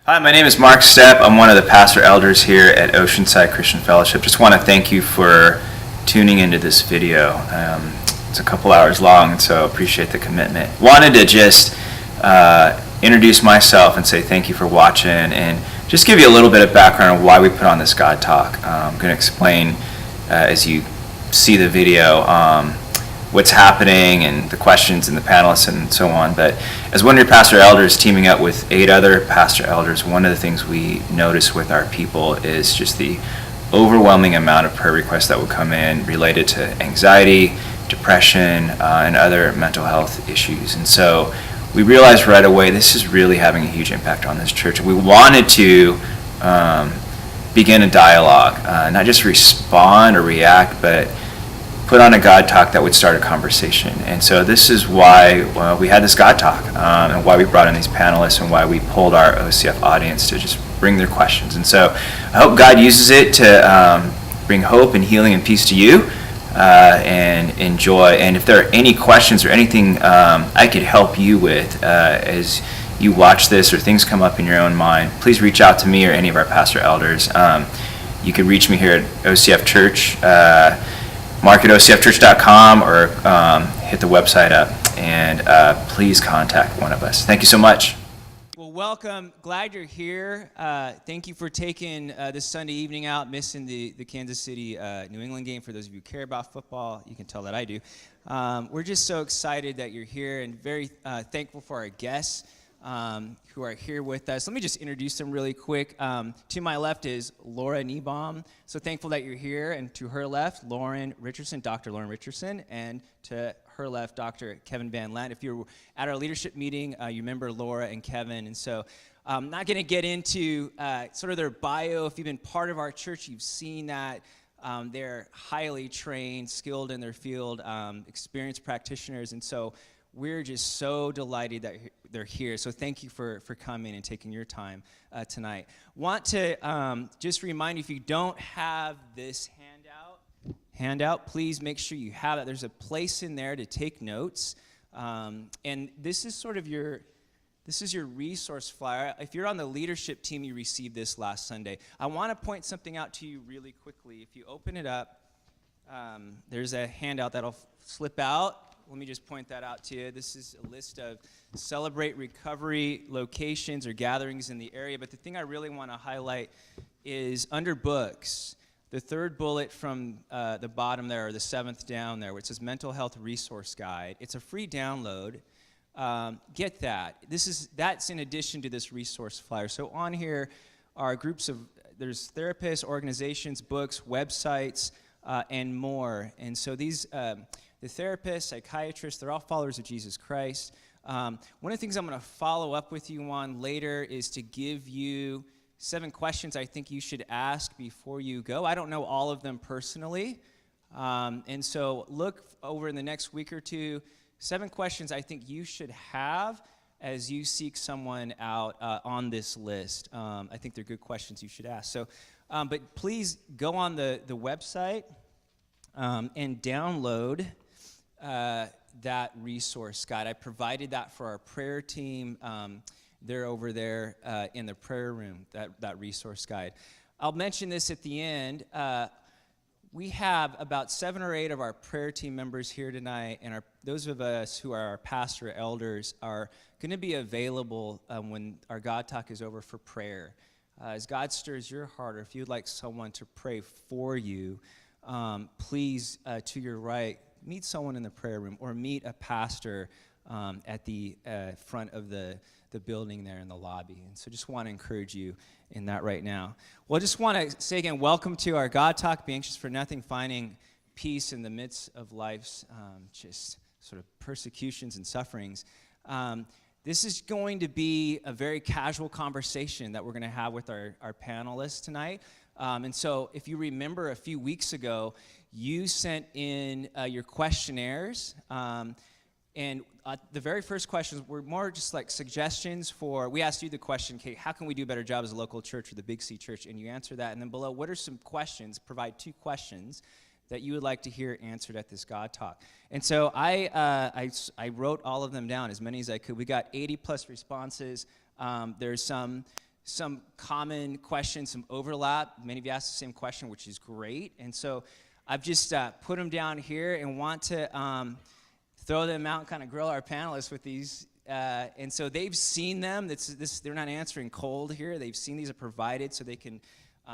Hi, my name is Mark Stepp. I'm one of the pastor elders here at Oceanside Christian Fellowship. Just want to thank you for tuning into this video. It's a couple hours long, so appreciate the commitment. Wanted to just introduce myself and say thank you for watching and just give you a little bit of background on why we put on this God Talk. I'm going to explain as you see the video what's happening and the questions and the panelists and so on. But as one of your pastor elders teaming up with 8 other pastor elders, one of the things we notice with our people is just the overwhelming amount of prayer requests that would come in related to anxiety, depression, and other mental health issues. And so we realized right away this is really having a huge impact on this church. We wanted to begin a dialogue, not just respond or react, but put on a God Talk that would start a conversation. And so this is why we had this God Talk, and why we brought in these panelists, and why we pulled our OCF audience to just bring their questions. And so I hope God uses it to bring hope and healing and peace to you, and enjoy. And if there are any questions or anything I could help you with as you watch this, or things come up in your own mind, please reach out to me or any of our pastor elders. You can reach me here at OCF Church, mark at ocfchurch.com, or hit the website up, and please contact one of us. Thank you so much. Well, welcome. Glad you're here. Thank you for taking this Sunday evening out, missing the Kansas City New England game. For those of you who care about football, you can tell that I do. We're just so excited that you're here, and very thankful for our guests who are here with us. Let me just introduce them really quick. To my left is Lauren Niebaum. So thankful that you're here. And to her left, Lauren Richardson, Dr. Lauren Richardson. And to her left, Dr. Kevin Van Lant. If you're at our leadership meeting, you remember Laura and Kevin. And so I'm not going to get into sort of their bio. If you've been part of our church, you've seen that. They're highly trained, skilled in their field, experienced practitioners. And so we're just so delighted that they're here. So thank you for coming and taking your time tonight. Want to just remind you, if you don't have this handout, please make sure you have it. There's a place in there to take notes. And this is sort of your resource flyer. If you're on the leadership team, you received this last Sunday. I want to point something out to you really quickly. If you open it up, there's a handout that'll slip out. Let me just point that out to you. This is a list of Celebrate Recovery locations or gatherings in the area. But the thing I really want to highlight is under books, the third bullet from the bottom there, or the 7th down there, where it says Mental Health Resource Guide. It's a free download. Get that. That's in addition to this resource flyer. So on here are groups of, there's therapists, organizations, books, websites, and more. And so these, the therapists, psychiatrists, they're all followers of Jesus Christ. One of the things I'm going to follow up with you on later is to give you 7 questions I think you should ask before you go. I don't know all of them personally. And so look over in the next week or two, 7 questions I think you should have as you seek someone out on this list. I think they're good questions you should ask. So, but please go on the website and download that resource guide. I provided that for our prayer team. They're over there in the prayer room, that resource guide. I'll mention this at the end. We have about 7 or 8 of our prayer team members here tonight, and those of us who are our pastor elders are going to be available when our God Talk is over for prayer. As God stirs your heart, or if you'd like someone to pray for you, please, to your right, meet someone in the prayer room, or meet a pastor at the front of the building there in the lobby. And so just want to encourage you in that right now. Well, I just want to say again, welcome to our God Talk. Be anxious for nothing, finding peace in the midst of life's just sort of persecutions and sufferings. This is going to be a very casual conversation that we're going to have with our panelists tonight. And so if you remember a few weeks ago, you sent in your questionnaires, and the very first questions were more just like suggestions for, we asked you the question, okay, how can we do a better job as a local church or the Big C church? And you answer that. And then below, what are some questions, provide 2 questions that you would like to hear answered at this God Talk. And so I wrote all of them down, as many as I could. We got 80 plus responses. There's some some common questions, some overlap. Many of you asked the same question, which is great. And so I've just put them down here and want to throw them out and kind of grill our panelists with these. And so they've seen them. They're not answering cold here. They've seen these are provided so they can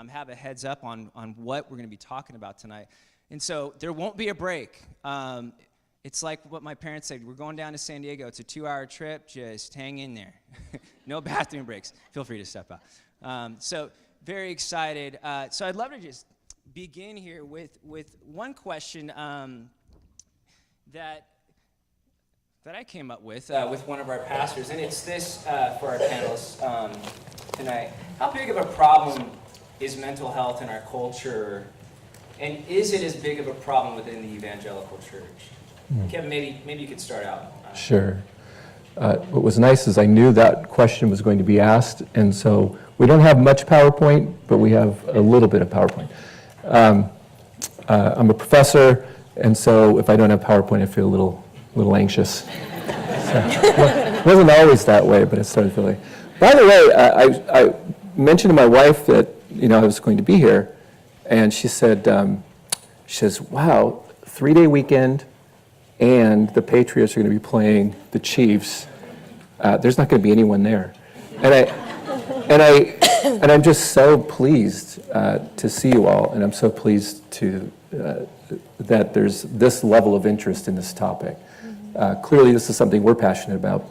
have a heads up on what we're going to be talking about tonight. And so there won't be a break. It's like what my parents said. We're going down to San Diego. It's a 2-hour trip. Just hang in there. No bathroom breaks. Feel free to step out. So very excited. So I'd love to just begin here with one question that I came up with one of our pastors, and it's this for our panelists tonight. How big of a problem is mental health in our culture, and is it as big of a problem within the evangelical church? Kevin, maybe you could start out. Sure. What was nice is I knew that question was going to be asked, and so we don't have much PowerPoint, but we have a little bit of PowerPoint. I'm a professor, and so if I don't have PowerPoint, I feel a little anxious. It wasn't always that way, but it started feeling. By the way, I mentioned to my wife that I was going to be here, and she said, "Wow, 3-day weekend, and the Patriots are going to be playing the Chiefs. There's not going to be anyone there," and I'm just so pleased to see you all, and I'm so pleased that there's this level of interest in this topic. Clearly, this is something we're passionate about,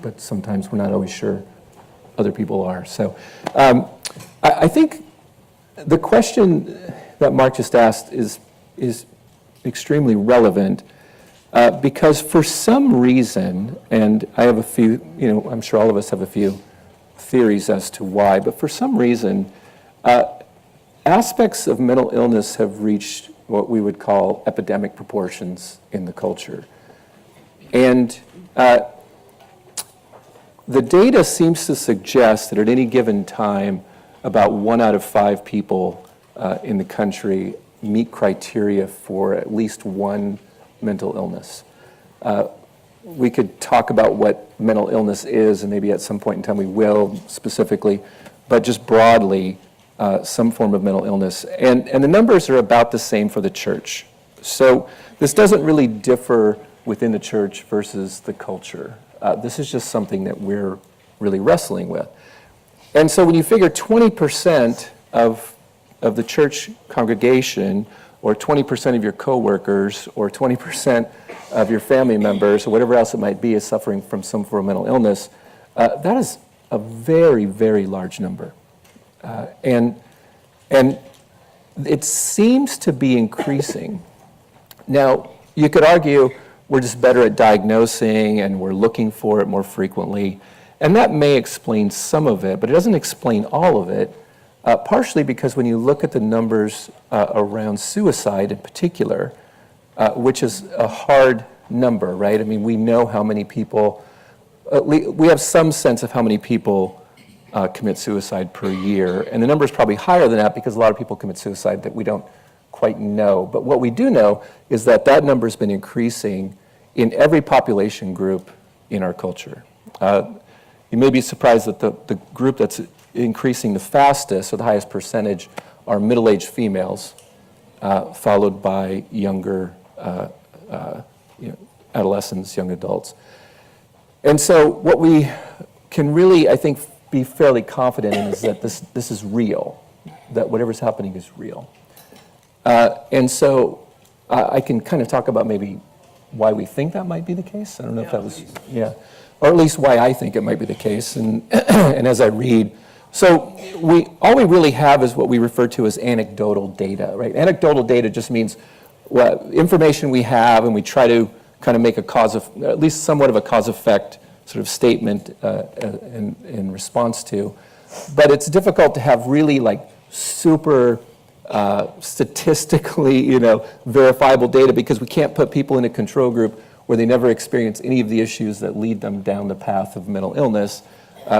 but sometimes we're not always sure other people are. So I think the question that Mark just asked is extremely relevant because for some reason, and I have a few, I'm sure all of us have a few theories as to why, but for some reason, aspects of mental illness have reached what we would call epidemic proportions in the culture. And the data seems to suggest that at any given time, about 1 out of 5 people in the country meet criteria for at least one mental illness. We could talk about what mental illness is, and maybe at some point in time we will specifically, but just broadly, some form of mental illness. And the numbers are about the same for the church. So this doesn't really differ within the church versus the culture. This is just something that we're really wrestling with. And so when you figure 20% of the church congregation, or 20% of your coworkers, or 20% of your family members, or whatever else it might be, is suffering from some form of mental illness, that is a very, very large number. And it seems to be increasing. Now, you could argue we're just better at diagnosing and we're looking for it more frequently. And that may explain some of it, but it doesn't explain all of it, partially because when you look at the numbers around suicide in particular, which is a hard number, right? I mean, we know how many people, we have some sense of how many people commit suicide per year, and the number is probably higher than that because a lot of people commit suicide that we don't quite know. But what we do know is that number has been increasing in every population group in our culture. You may be surprised that the group that's increasing the fastest, or the highest percentage, are middle-aged females, followed by younger adolescents, young adults. And so what we can really, I think, be fairly confident in is that this is real, that whatever's happening is real. And so I can kind of talk about maybe why we think that might be the case. I don't know if that was, please. Or at least why I think it might be the case. And and as I read, so all we really have is what we refer to as anecdotal data, right? Anecdotal data just means information we have, and we try to kind of make at least somewhat of a cause-effect sort of statement in response to. But it's difficult to have really super statistically, verifiable data because we can't put people in a control group where they never experience any of the issues that lead them down the path of mental illness.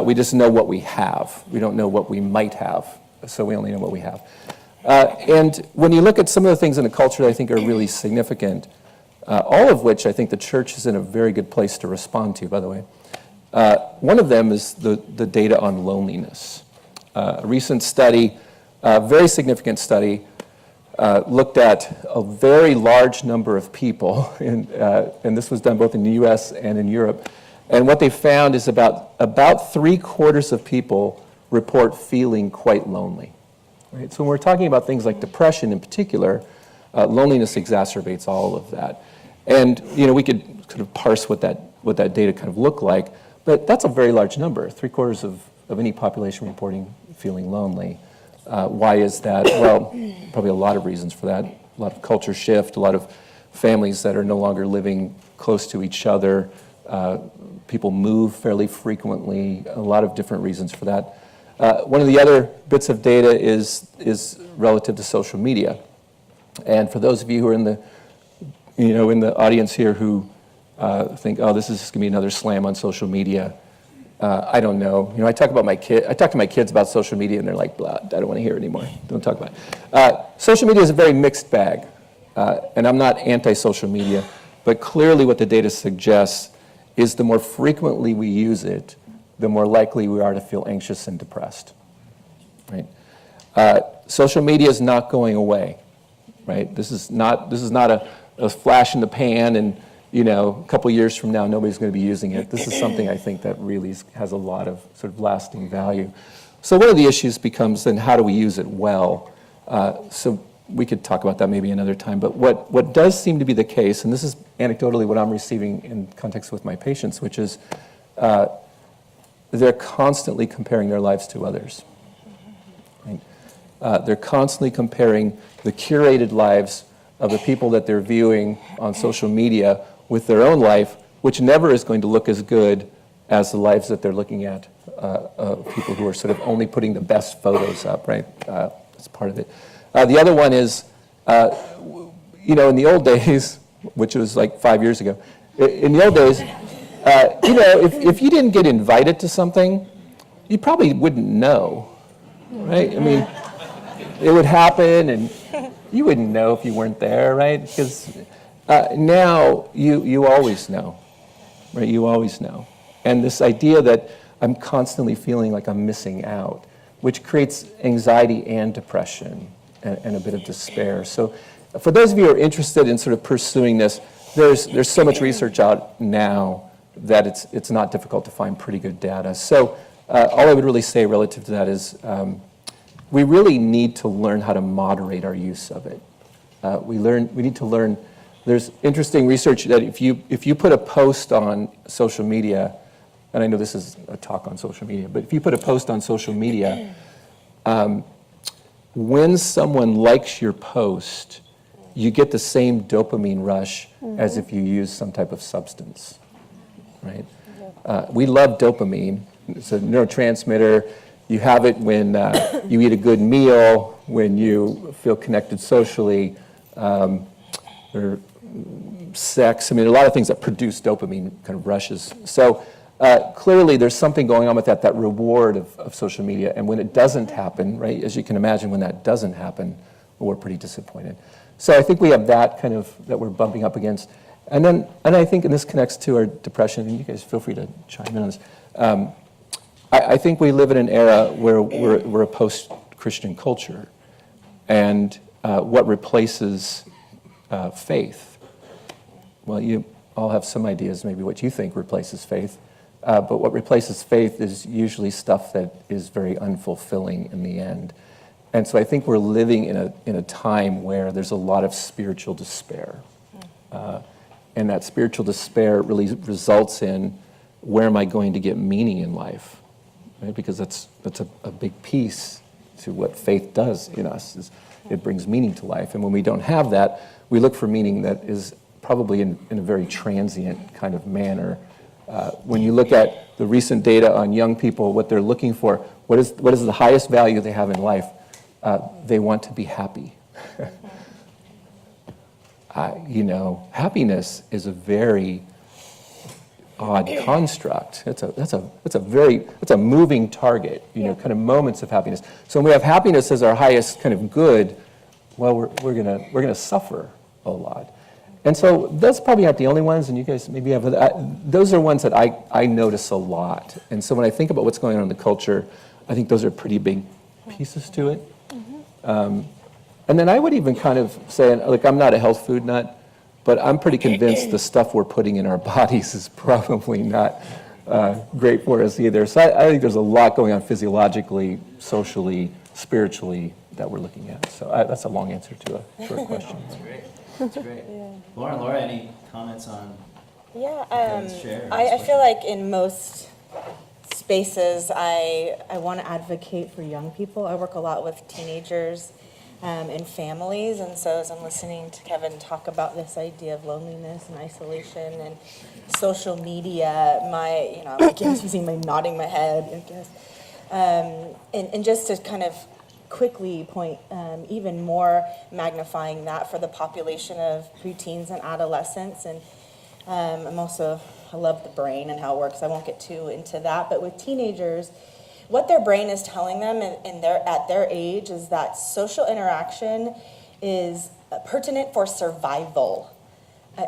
We just know what we have. We don't know what we might have, so we only know what we have. And when you look at some of the things in the culture that I think are really significant, all of which I think the church is in a very good place to respond to, by the way, One of them is the data on loneliness. A recent study, a very significant study, looked at a very large number of people, and this was done both in the US and in Europe. And what they found is about 3/4 of people report feeling quite lonely. Right? So when we're talking about things like depression in particular, loneliness exacerbates all of that. And we could sort of parse what that data kind of looked like, but that's a very large number, 3/4 of any population reporting feeling lonely. Why is that? Well, probably a lot of reasons for that. A lot of culture shift, a lot of families that are no longer living close to each other. People move fairly frequently, a lot of different reasons for that. One of the other bits of data is relative to social media. And for those of you who are in the audience here who think, oh, this is just going to be another slam on social media, I don't know. I talk to my kids about social media, and they're like, blah, I don't want to hear it anymore. Don't talk about it. Social media is a very mixed bag, and I'm not anti-social media, but clearly what the data suggests is the more frequently we use it, the more likely we are to feel anxious and depressed. Right? Social media is not going away. Right? This is not a flash in the pan, and a couple years from now nobody's going to be using it. This is something I think that really has a lot of sort of lasting value. So one of the issues becomes then how do we use it well? So we could talk about that maybe another time. But what does seem to be the case, and this is anecdotally what I'm receiving in context with my patients, which is they're constantly comparing their lives to others. Right? They're constantly comparing the curated lives of the people that they're viewing on social media with their own life, which never is going to look as good as the lives that they're looking at, people who are sort of only putting the best photos up, right? That's part of it. The other one is, in the old days, which was like 5 years ago, in the old days, if you didn't get invited to something, you probably wouldn't know, right? I mean, it would happen, and you wouldn't know if you weren't there, right? Because now you always know, right? You always know. And this idea that I'm constantly feeling like I'm missing out, which creates anxiety and depression and a bit of despair. So for those of you who are interested in sort of pursuing this, there's so much research out now that it's not difficult to find pretty good data. So all I would really say relative to that is we really need to learn how to moderate our use of it. We need to learn. There's interesting research that if you put a post on social media, and I know this is a talk on social media, but if you put a post on social media, when someone likes your post, you get the same dopamine rush as if you use some type of substance, right? We love dopamine. It's a neurotransmitter. You have it when you eat a good meal, when you feel connected socially, or sex. I mean, a lot of things that produce dopamine kind of rushes. So clearly there's something going on with that reward of social media. And when it doesn't happen, right, as you can imagine, when that doesn't happen, we're pretty disappointed. So I think we have that kind of, that we're bumping up against. And I think, and this connects to our depression, and you guys feel free to chime in on this. I think we live in an era where we're a post-Christian culture. And what replaces faith? Well, you all have some ideas, maybe what you think replaces faith. But what replaces faith is usually stuff that is very unfulfilling in the end. And so I think we're living in a time where there's a lot of spiritual despair. And that spiritual despair really results in, where am I going to get meaning in life? Right? Because that's a big piece to what faith does in us, is it brings meaning to life. And when we don't have that, we look for meaning that is probably in a very transient kind of manner. When you look at the recent data on young people, what they're looking for, what is the highest value they have in life? They want to be happy. Happiness is a very odd construct. It's a moving target. Kind of moments of happiness. So when we have happiness as our highest kind of good, well, we're gonna suffer a lot. And so those probably aren't the only ones, and you guys maybe have, those are ones that I notice a lot. And so when I think about what's going on in the culture, I think those are pretty big pieces to it. And then I would even kind of say, like, I'm not a health food nut, but I'm pretty convinced the stuff we're putting in our bodies is probably not great for us either. So I think there's a lot going on physiologically, socially, spiritually that we're looking at. So that's a long answer to a short question. That's great. That's great. Yeah. Lauren, Laura, any comments on? Yeah, I feel like in most spaces, I want to advocate for young people. I work a lot with teenagers and families, and so as I'm listening to Kevin talk about this idea of loneliness and isolation and social media, I guess using my nodding my head, I guess, and just to kind of quickly point even more magnifying that for the population of preteens and adolescents. And I love the brain and how it works. I won't get too into that, but with teenagers, what their brain is telling them at their age is that social interaction is pertinent for survival.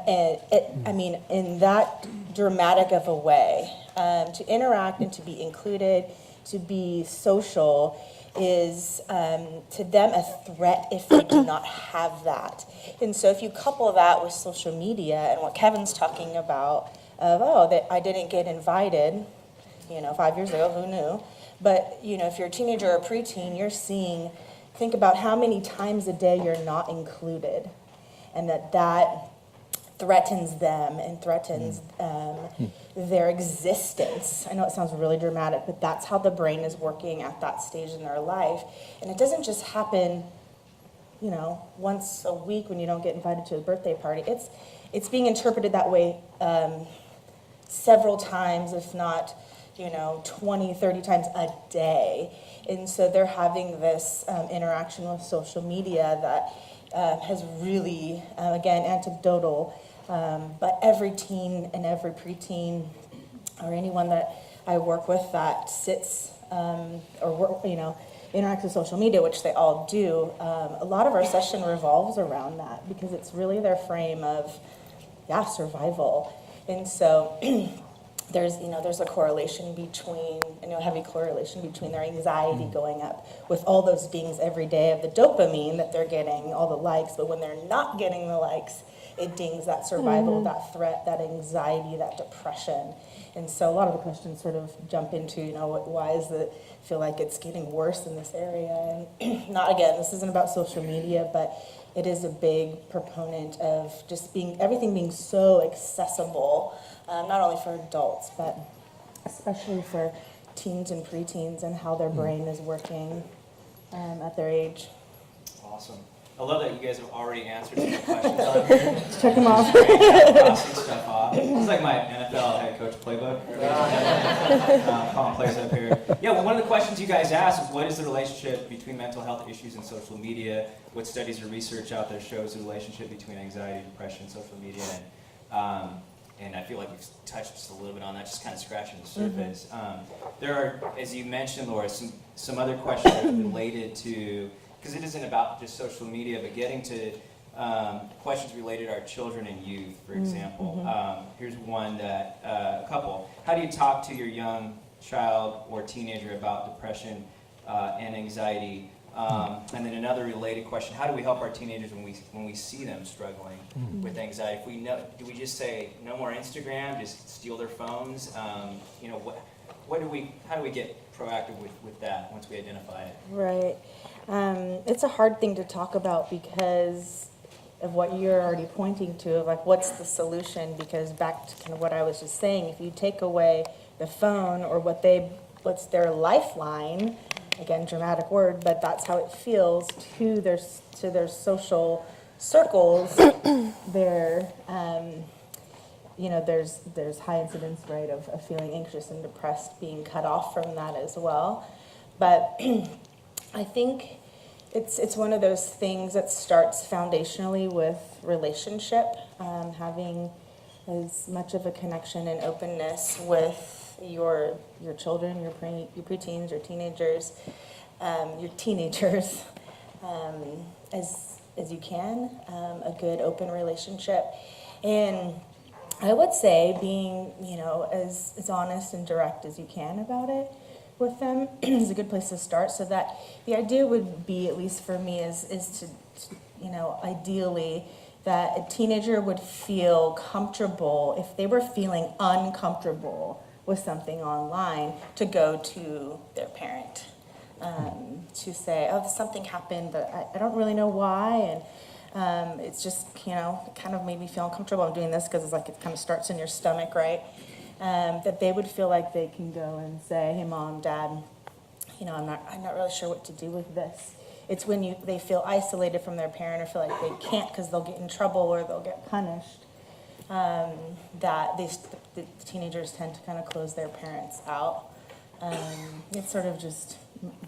In that dramatic of a way, to interact and to be included, to be social is to them a threat if they do not have that. And so if you couple that with social media and what Kevin's talking about of, that I didn't get invited, 5 years ago, who knew? But, if you're a teenager or a preteen, think about how many times a day you're not included, and that threatens them and threatens their existence. I know it sounds really dramatic, but that's how the brain is working at that stage in their life. And it doesn't just happen, once a week when you don't get invited to a birthday party. It's being interpreted that way several times, if not, 20, 30 times a day. And so they're having this interaction with social media that has really, again, anecdotal, but every teen and every preteen or anyone that I work with that sits interacts with social media, which they all do, a lot of our session revolves around that because it's really their frame of, survival. And so there's a correlation between, heavy correlation between their anxiety going up with all those dings every day of the dopamine that they're getting, all the likes, but when they're not getting the likes, it dings that survival, that threat, that anxiety, that depression. And so a lot of the questions sort of jump into, why is it feel like it's getting worse in this area? And this isn't about social media, but it is a big proponent of just everything being so accessible, not only for adults, but especially for teens and preteens and how their brain is working at their age. Awesome. I love that you guys have already answered some questions on here. Check them off. Crossing stuff off. It's like my NFL head coach playbook. Calling plays up here. Yeah, well, one of the questions you guys asked was, what is the relationship between mental health issues and social media? What studies or research out there shows the relationship between anxiety, depression, social media, and I feel like we've touched just a little bit on that, just kind of scratching the surface. There are, as you mentioned, Laura, some other questions related to, because it isn't about just social media, but getting to questions related to our children and youth, for example. Here's one that, a couple. How do you talk to your young child or teenager about depression and anxiety? And then another related question, how do we help our teenagers when we see them struggling with anxiety? If we know, do we just say, no more Instagram, just steal their phones? How do we get proactive with that once we identify it? Right. It's a hard thing to talk about because of what you're already pointing to, of like what's the solution, because back to kind of what I was just saying, if you take away the phone or what's their lifeline, again, dramatic word, but that's how it feels to their social circles, there's high incidence rate of feeling anxious and depressed, being cut off from that as well. But I think it's one of those things that starts foundationally with relationship, having as much of a connection and openness with your children, your preteens, your teenagers, as you can, a good open relationship. And I would say being, as honest and direct as you can about it with them is a good place to start. So that the idea would be, at least for me, is to ideally that a teenager would feel comfortable if they were feeling uncomfortable with something online to go to their parent, to say, oh, something happened, but I don't really know why, and it's just, kind of made me feel uncomfortable. I'm doing this because it's like it kind of starts in your stomach, right? That they would feel like they can go and say, hey, Mom, Dad, I'm not really sure what to do with this. It's when they feel isolated from their parent or feel like they can't because they'll get in trouble or they'll get punished, that the teenagers tend to kind of close their parents out. It's sort of just,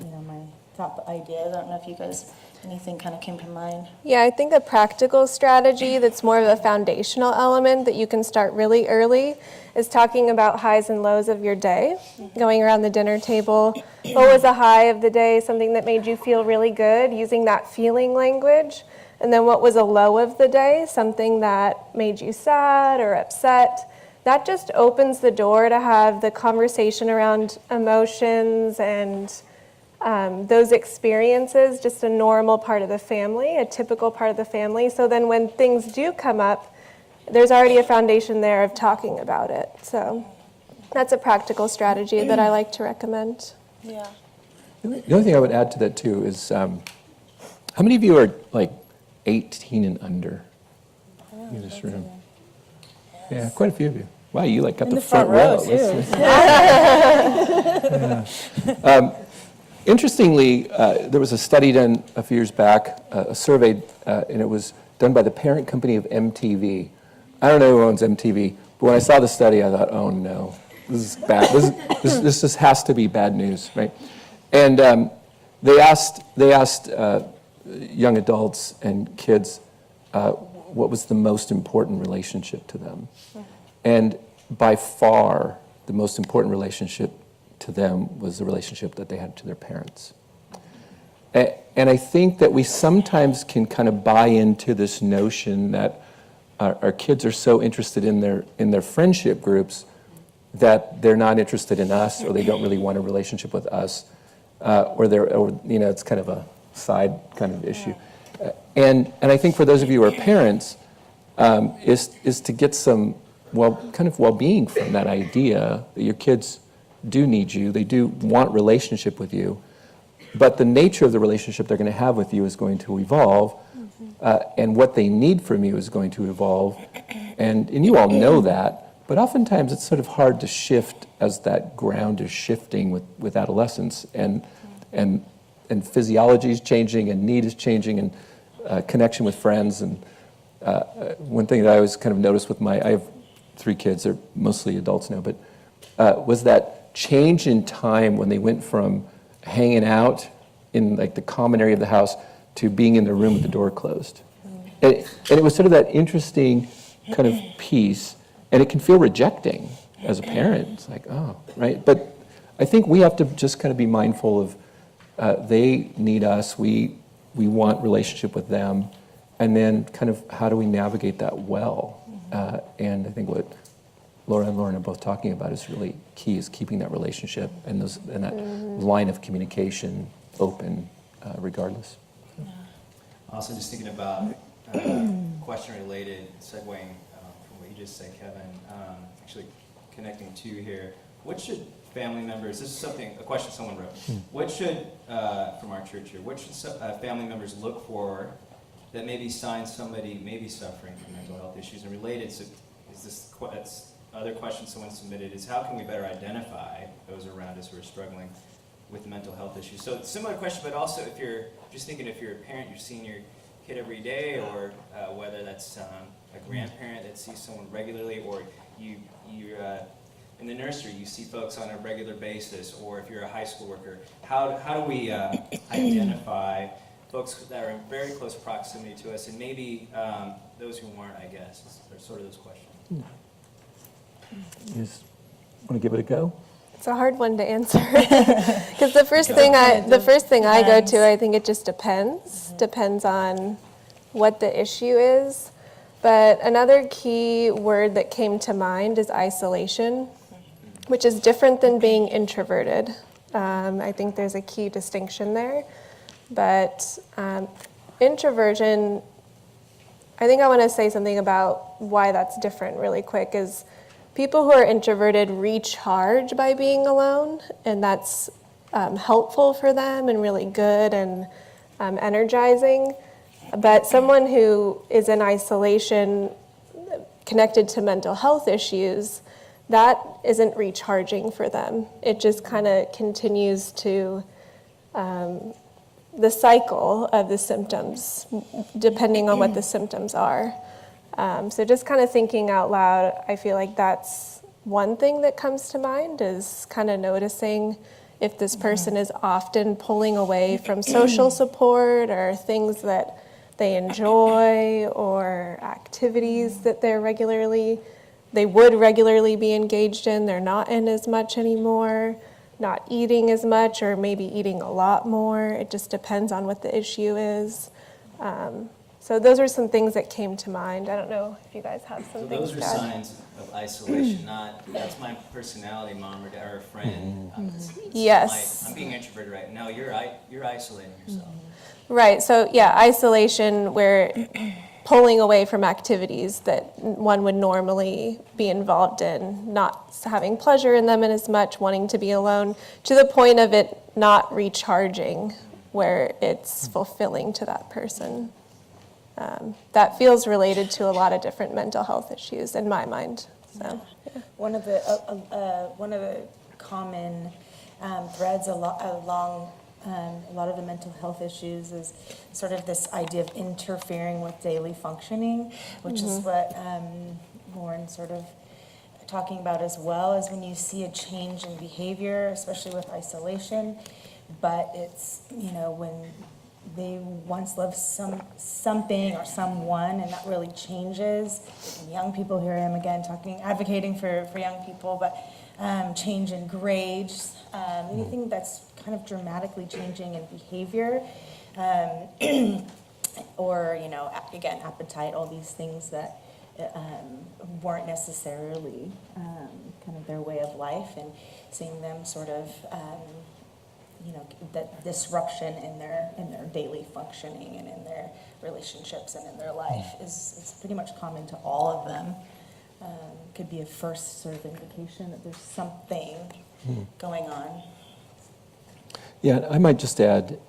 my top idea. I don't know if you guys, anything kind of came to mind. Yeah, I think a practical strategy that's more of a foundational element that you can start really early is talking about highs and lows of your day, going around the dinner table. What was a high of the day, something that made you feel really good, using that feeling language? And then what was a low of the day, something that made you sad or upset? That just opens the door to have the conversation around emotions and those experiences, just a normal part of the family, a typical part of the family. So then when things do come up, there's already a foundation there of talking about it. So that's a practical strategy that I like to recommend. Yeah. The only thing I would add to that too is, how many of you are like 18 and under in this room? Yeah, quite a few of you. Wow, you like got the front row. too. Yeah. Interestingly, there was a study done a few years back, a survey, and it was done by the parent company of MTV. I don't know who owns MTV, but when I saw the study, I thought, oh no, this is bad. This just has to be bad news, right? And they asked young adults and kids what was the most important relationship to them. And by far, the most important relationship to them was the relationship that they had to their parents. And I think that we sometimes can kind of buy into this notion that our kids are so interested in their friendship groups that they're not interested in us, or they don't really want a relationship with us, or it's kind of a side kind of issue. And I think for those of you who are parents, is to get some kind of well-being from that idea that your kids do need you, they do want relationship with you, but the nature of the relationship they're going to have with you is going to evolve, and what they need from you is going to evolve, and you all know that, but oftentimes it's sort of hard to shift as that ground is shifting with adolescence, and physiology is changing, and need is changing, and connection with friends, and one thing that I always kind of noticed with I have 3 kids, they're mostly adults now, but was that change in time when they went from hanging out in like the common area of the house to being in their room with the door closed. And it was sort of that interesting kind of piece, and it can feel rejecting as a parent. It's like, oh, right? But I think we have to just kind of be mindful of they need us, we want relationship with them, and then kind of how do we navigate that well? And I think what Laura and Lauren are both talking about is really key, is keeping that relationship and that line of communication open regardless. Yeah. Also just thinking about question related, segueing from what you just said, Kevin, actually connecting to here. What should family members, this is a question someone wrote, what should, from our church here, what should family members look for that maybe signs somebody may be suffering from mental health issues? And related to, other question someone submitted is, how can we better identify those around us who are struggling with mental health issues? So similar question, but also if you're a parent, you're seeing your kid every day, or whether that's a grandparent that sees someone regularly, or you're in the nursery, you see folks on a regular basis, or if you're a high school worker, how do we identify folks that are in very close proximity to us, and maybe those who aren't, I guess, are sort of those questions. You just want to give it a go? It's a hard one to answer because the first thing I go to, I think it just depends on what the issue is. But another key word that came to mind is isolation, which is different than being introverted. I think there's a key distinction there. But introversion, I think I want to say something about why that's different really quick, is people who are introverted recharge by being alone, and that's helpful for them and really good and energizing. But someone who is in isolation connected to mental health issues, that isn't recharging for them. It just kind of continues to the cycle of the symptoms, depending on what the symptoms are. So just kind of thinking out loud, I feel like that's one thing that comes to mind, is kind of noticing if this person is often pulling away from social support or things that they enjoy or activities that they would regularly be engaged in, they're not in as much anymore, not eating as much, or maybe eating a lot more. It just depends on what the issue is. So those are some things that came to mind. I don't know if you guys have some So things those are to add. signs of isolation, not, that's my personality, mom or dad, or a friend. It's Yes. I'm being introverted right now. You're isolating yourself. Right, so yeah, isolation, where pulling away from activities that one would normally be involved in, not having pleasure in them as much, wanting to be alone, to the point of it not recharging, where it's fulfilling to that person. That feels related to a lot of different mental health issues in my mind. So, yeah. One of the common threads along a lot of the mental health issues is sort of this idea of interfering with daily functioning, which is what Lauren's sort of talking about as well, is when you see a change in behavior, especially with isolation, but it's, when they once loved something or someone, and that really changes. And young people, here I am again advocating for young people, but change in grades, anything that's kind of dramatically changing in behavior, or again, appetite, all these things that weren't necessarily kind of their way of life, and seeing them sort of that disruption in their daily functioning and in their relationships and in their life is pretty much common to all of them. Could be a first sort of indication that there's something going on. Yeah, I might just add,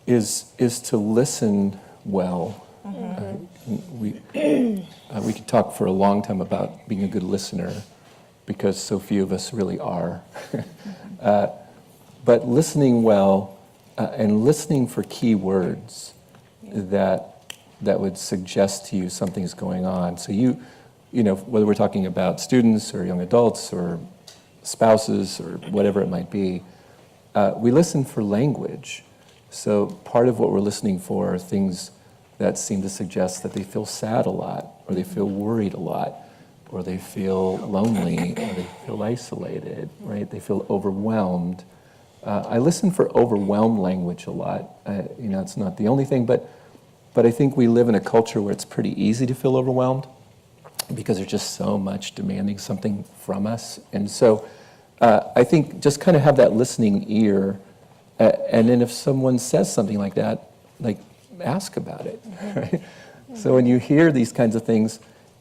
is to listen well. We could talk for a long time about being a good listener, because so few of us really are. But listening well and listening for key words that would suggest to you something's going on. So whether we're talking about students or young adults or spouses or whatever it might be, we listen for language. So part of what we're listening for are things that seem to suggest that they feel sad a lot, or they feel worried a lot, or they feel lonely, or they feel isolated, right? They feel overwhelmed. I listen for overwhelmed language a lot. It's not the only thing, but I think we live in a culture where it's pretty easy to feel overwhelmed because there's just so much demanding something from us. And so I think just kind of have that listening ear, and then if someone says something like that, ask about it, right? So when you hear these kinds of things,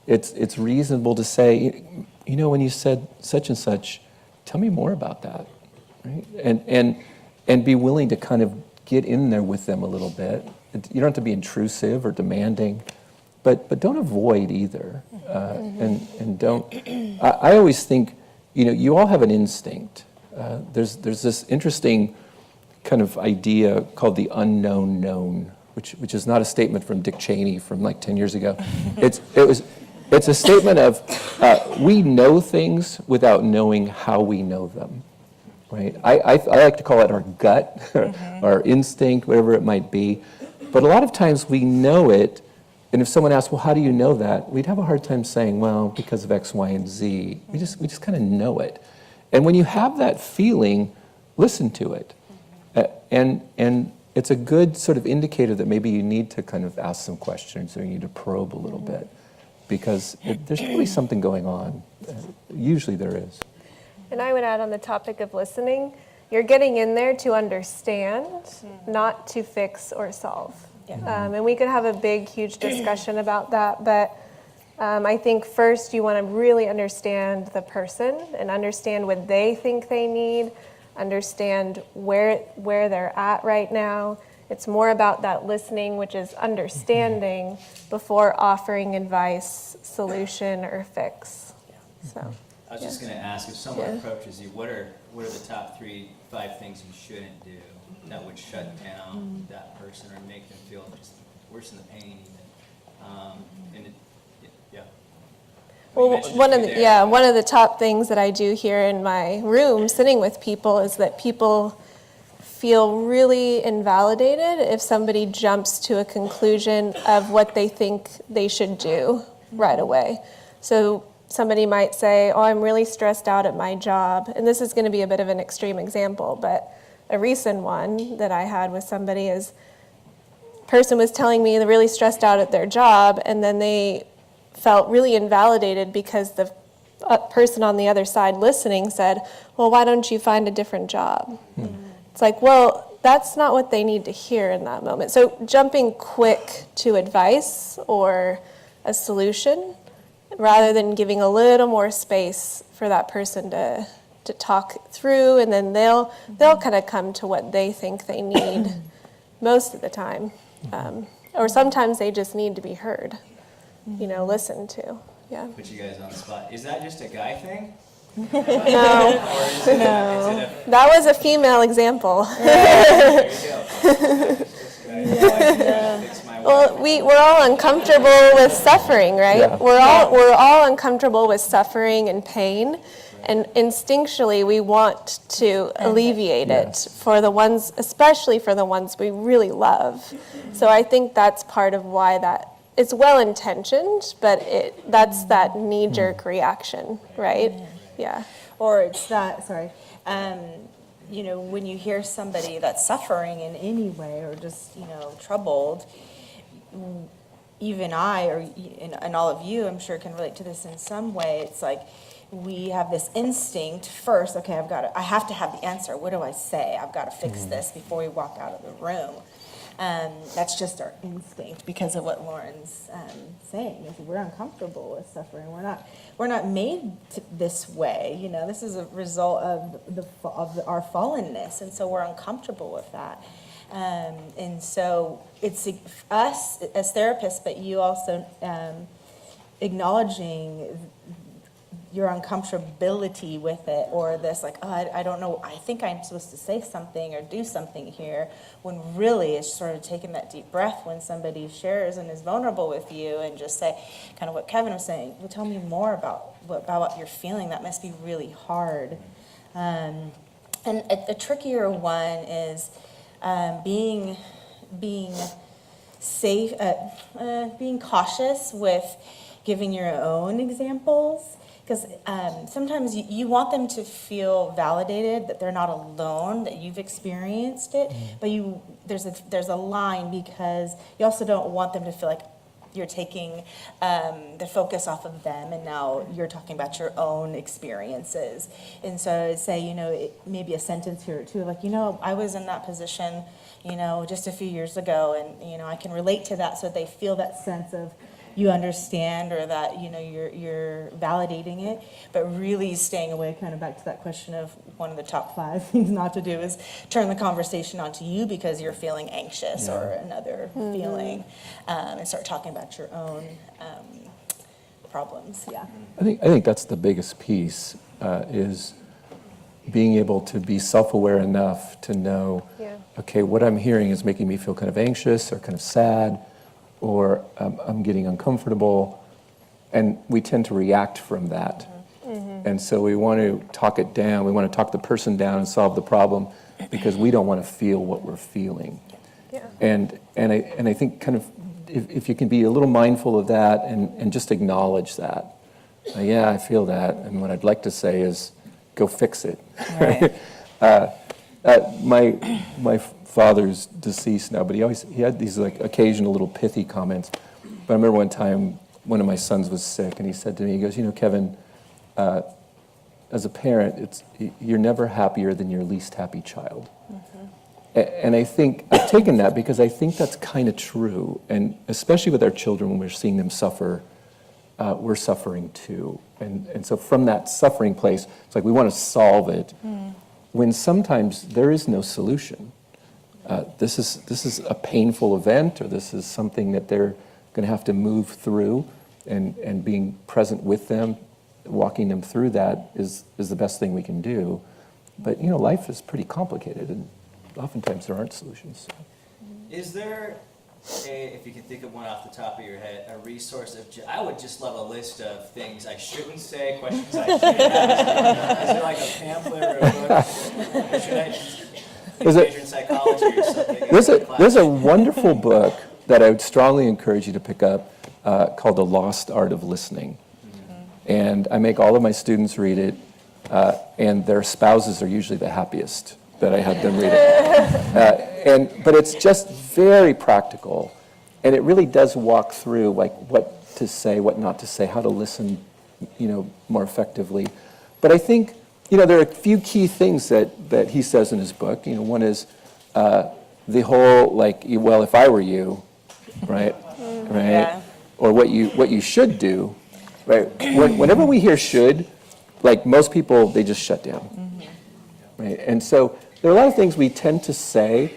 it's reasonable to say, when you said such and such, tell me more about that. Right? And be willing to kind of get in there with them a little bit. You don't have to be intrusive or demanding, but don't avoid either. And don't. I always think, you all have an instinct. There's this interesting kind of idea called the unknown known, which is not a statement from Dick Cheney from like 10 years ago. It's a statement of we know things without knowing how we know them. Right? I like to call it our gut, our instinct, whatever it might be. But a lot of times we know it, and if someone asks, well, how do you know that? We'd have a hard time saying, well, because of X, Y, and Z. We just kind of know it. And when you have that feeling, listen to it. And it's a good sort of indicator that maybe you need to kind of ask some questions or you need to probe a little bit, because there's probably something going on. Usually there is. And I would add on the topic of listening, you're getting in there to understand, not to fix or solve. And we could have a big, huge discussion about that, but I think first you want to really understand the person and understand what they think they need, understand where they're at right now. It's more about that listening, which is understanding before offering advice, solution, or fix. So. I was just going to ask, if someone approaches you, what are the top 5 things you shouldn't do that would shut down that person or make them feel just worsen the pain even? Well, one of the top things that I do here in my room, sitting with people, is that people feel really invalidated if somebody jumps to a conclusion of what they think they should do right away. So somebody might say, oh, I'm really stressed out at my job. And this is going to be a bit of an extreme example, but a recent one that I had with somebody is, person was telling me they're really stressed out at their job, and then they felt really invalidated because the person on the other side listening said, well, why don't you find a different job? It's like, well, that's not what they need to hear in that moment. So jumping quick to advice or a solution, rather than giving a little more space for that person to talk through, and then they'll kind of come to what they think they need most of the time. Or sometimes they just need to be heard, listened to. Yeah. Put you guys on the spot. Is that just a guy thing? No. That was a female example. There you go. Well, we're all uncomfortable with suffering, right? Yeah. We're all uncomfortable with suffering and pain, and instinctually we want to alleviate it for the ones, especially for the ones we really love. So I think that's part of why that it's well intentioned, but that's that knee-jerk reaction, right? Yeah. Or it's that, when you hear somebody that's suffering in any way or just, troubled, even I, and all of you, I'm sure can relate to this in some way. It's like we have this instinct first, okay, I have to have the answer. What do I say? I've got to fix this before we walk out of the room. That's just our instinct because of what Lauren's saying. Is we're uncomfortable with suffering. We're not made this way. This is a result of our fallenness, and so we're uncomfortable with that. And so it's us as therapists, but you also acknowledging your uncomfortability with it, or this like, oh, I don't know, I think I'm supposed to say something or do something here, when really it's sort of taking that deep breath when somebody shares and is vulnerable with you, and just say, kind of what Kevin was saying, well, tell me more about what you're feeling. That must be really hard. And a trickier one is being safe, being cautious with giving your own examples. Because sometimes you want them to feel validated, that they're not alone, that you've experienced it, but there's a line, because you also don't want them to feel like you're taking the focus off of them, and now you're talking about your own experiences. And so I'd say, maybe a sentence here or two, like, I was in that position, just a few years ago, and, I can relate to that, so they feel that sense of you understand, or that you're validating it, but really staying away, kind of back to that question of one of the top 5 things not to do is turn the conversation onto you because you're feeling anxious or another feeling, and start talking about your own problems. Yeah. I think that's the biggest piece, is being able to be self-aware enough to know, okay, what I'm hearing is making me feel kind of anxious or kind of sad, or I'm getting uncomfortable, and we tend to react from that. And so we want to talk it down. We want to talk the person down and solve the problem, because we don't want to feel what we're feeling. Yeah. And I think kind of if you can be a little mindful of that and just acknowledge that. I feel that, and what I'd like to say is, go fix it. Right. My father's deceased now, but he had these like occasional little pithy comments. But I remember one time one of my sons was sick, and he said to me, he goes, Kevin, as a parent, you're never happier than your least happy child. And I think I've taken that because I think that's kind of true, and especially with our children when we're seeing them suffer, we're suffering too. And so from that suffering place, it's like we want to solve it, when sometimes there is no solution. This is a painful event, or this is something that they're going to have to move through, and being present with them, walking them through that is the best thing we can do. But life is pretty complicated, and oftentimes there aren't solutions. Is there if you can think of one off the top of your head, a resource of, I would just love a list of things I shouldn't say, questions I should ask. Is there like a pamphlet or a book? Or should I just major in psychology or something? There's a wonderful book that I would strongly encourage you to pick up called The Lost Art of Listening. And I make all of my students read it, and their spouses are usually the happiest that I have them read it. But it's just very practical, and it really does walk through like what to say, what not to say, how to listen, more effectively. But I think, there are a few key things that he says in his book. One is the whole well, if I were you, right, Yeah. or what you should do, right. Whenever we hear should, like most people, they just shut down, right. And so there are a lot of things we tend to say,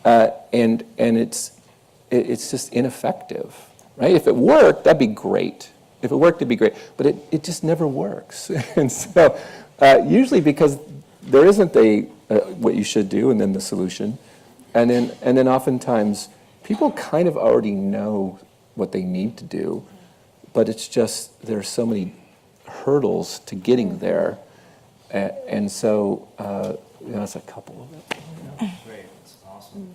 and it's just ineffective, right? If it worked, that'd be great. If it worked, it'd be great. But it just never works. And so usually because there isn't a what you should do and then the solution, and then oftentimes people kind of already know what they need to do, but it's just there's so many hurdles to getting there, and so that's a couple of it. Great, that's awesome.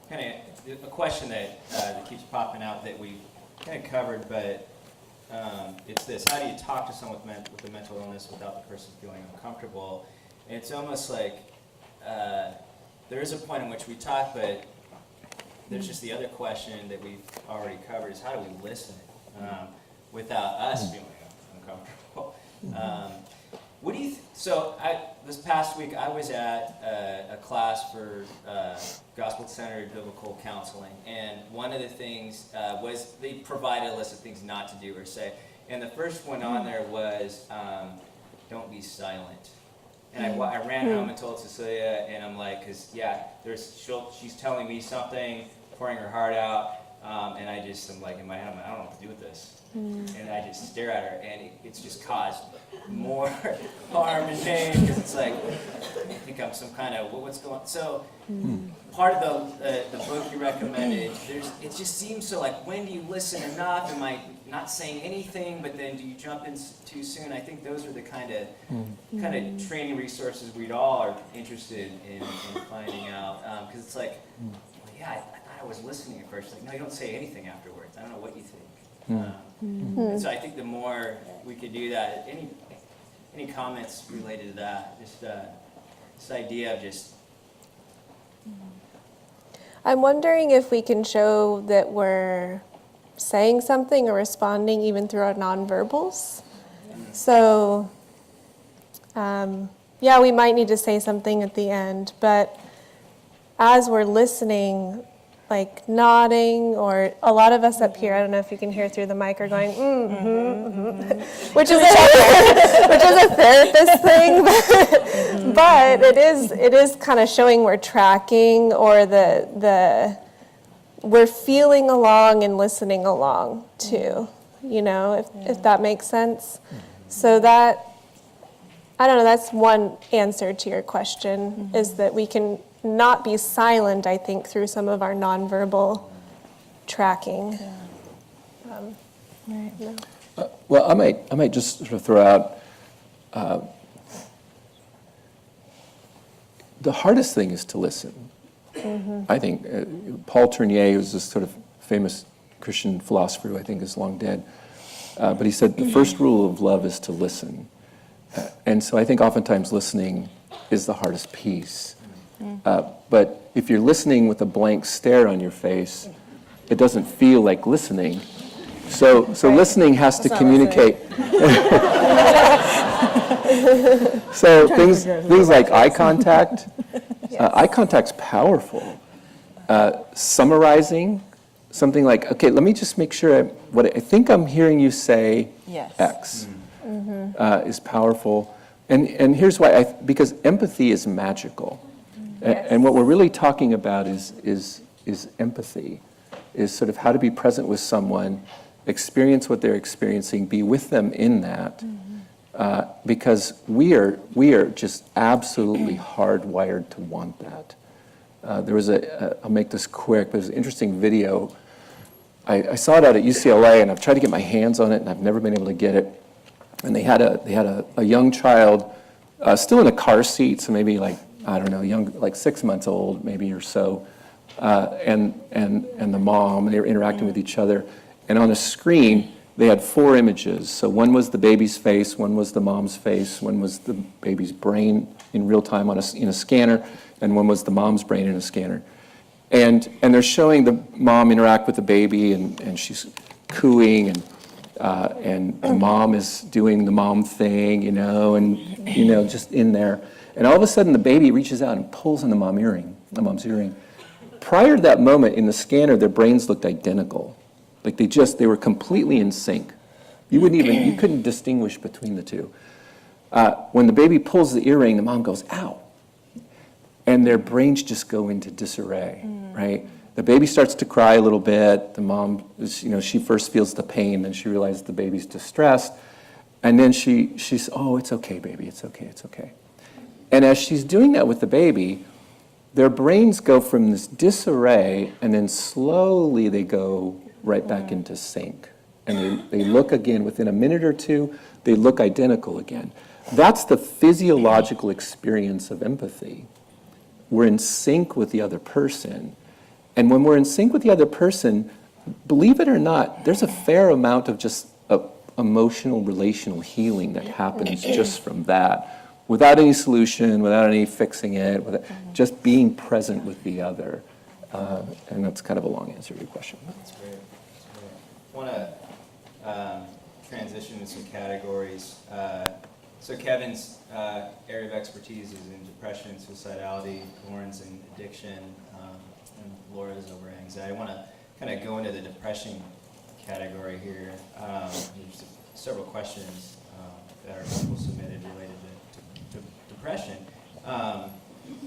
Kind of a question that keeps popping out that we kind of covered, but it's this: how do you talk to someone with a mental illness without the person feeling uncomfortable? And it's almost like there is a point in which we talk, but there's just the other question that we've already covered: is how do we listen without us feeling uncomfortable? What do you? This past week I was at a class for gospel-centered biblical counseling, and one of the things was they provided a list of things not to do or say. And the first one on there was, "Don't be silent." And I ran home and told Cecilia, and I'm like, because she's telling me something, pouring her heart out, and I'm like in my head, I don't know what to do with this. And I just stare at her, and it's just caused more harm and pain, because it's like, I think I'm some kind of, what's going on? So part of the book you recommended, it just seems so like, when do you listen enough? Am I not saying anything, but then do you jump in too soon? I think those are the kind of training resources we'd all are interested in finding out, because it's like, I thought I was listening at first. Like, no, you don't say anything afterwards. I don't know what you think. And so I think the more we could do that, any comments related to that? Just this idea of just. I'm wondering if we can show that we're saying something or responding even through our nonverbals. So, we might need to say something at the end, but as we're listening, like nodding, or a lot of us up here, I don't know if you can hear through the mic, are going, which is a therapist thing, but it is kind of showing we're tracking, or we're feeling along and listening along too, if that makes sense. So that, I don't know, that's one answer to your question, is that we can not be silent, I think, through some of our nonverbal tracking. Well, I might just sort of throw out, the hardest thing is to listen. I think Paul Tournier, who's this sort of famous Christian philosopher who I think is long dead, but he said the first rule of love is to listen. And so I think oftentimes listening is the hardest piece. But if you're listening with a blank stare on your face, it doesn't feel like listening. So listening has to communicate. So things like eye contact. Eye contact's powerful. Summarizing, something like, okay, let me just make sure what I think I'm hearing you say, X, is powerful. And here's why, because empathy is magical. And what we're really talking about is empathy, is sort of how to be present with someone, experience what they're experiencing, be with them in that, because we are just absolutely hardwired to want that. There was I'll make this quick, but it was an interesting video. I saw it out at UCLA, and I've tried to get my hands on it, and I've never been able to get it. And they had a young child, still in a car seat, so maybe like, I don't know, young, like 6 months old, maybe or so, and the mom. They were interacting with each other, and on a screen they had 4 images. So one was the baby's face, one was the mom's face, one was the baby's brain in real time in a scanner, and one was the mom's brain in a scanner. And they're showing the mom interact with the baby, and she's cooing, and the mom is doing the mom thing, and just in there. And all of a sudden the baby reaches out and pulls on the mom's earring. Prior to that moment in the scanner, their brains looked identical. Like they were completely in sync. You couldn't distinguish between the two. When the baby pulls the earring, the mom goes, ow. And their brains just go into disarray, right? The baby starts to cry a little bit. The mom, she first feels the pain, then she realizes the baby's distressed. And then she's, oh, it's okay, baby, it's okay, it's okay. And as she's doing that with the baby, their brains go from this disarray, and then slowly they go right back into sync. And they look again, within a minute or two, they look identical again. That's the physiological experience of empathy. We're in sync with the other person. And when we're in sync with the other person, believe it or not, there's a fair amount of just emotional, relational healing that happens just from that, without any solution, without any fixing it, just being present with the other. And that's kind of a long answer to your question. That's great. I want to transition to some categories. So Kevin's area of expertise is in depression, suicidality, Lauren's in addiction, and Laura's over anxiety. I want to kind of go into the depression category here. There's several questions that are people submitted related to depression.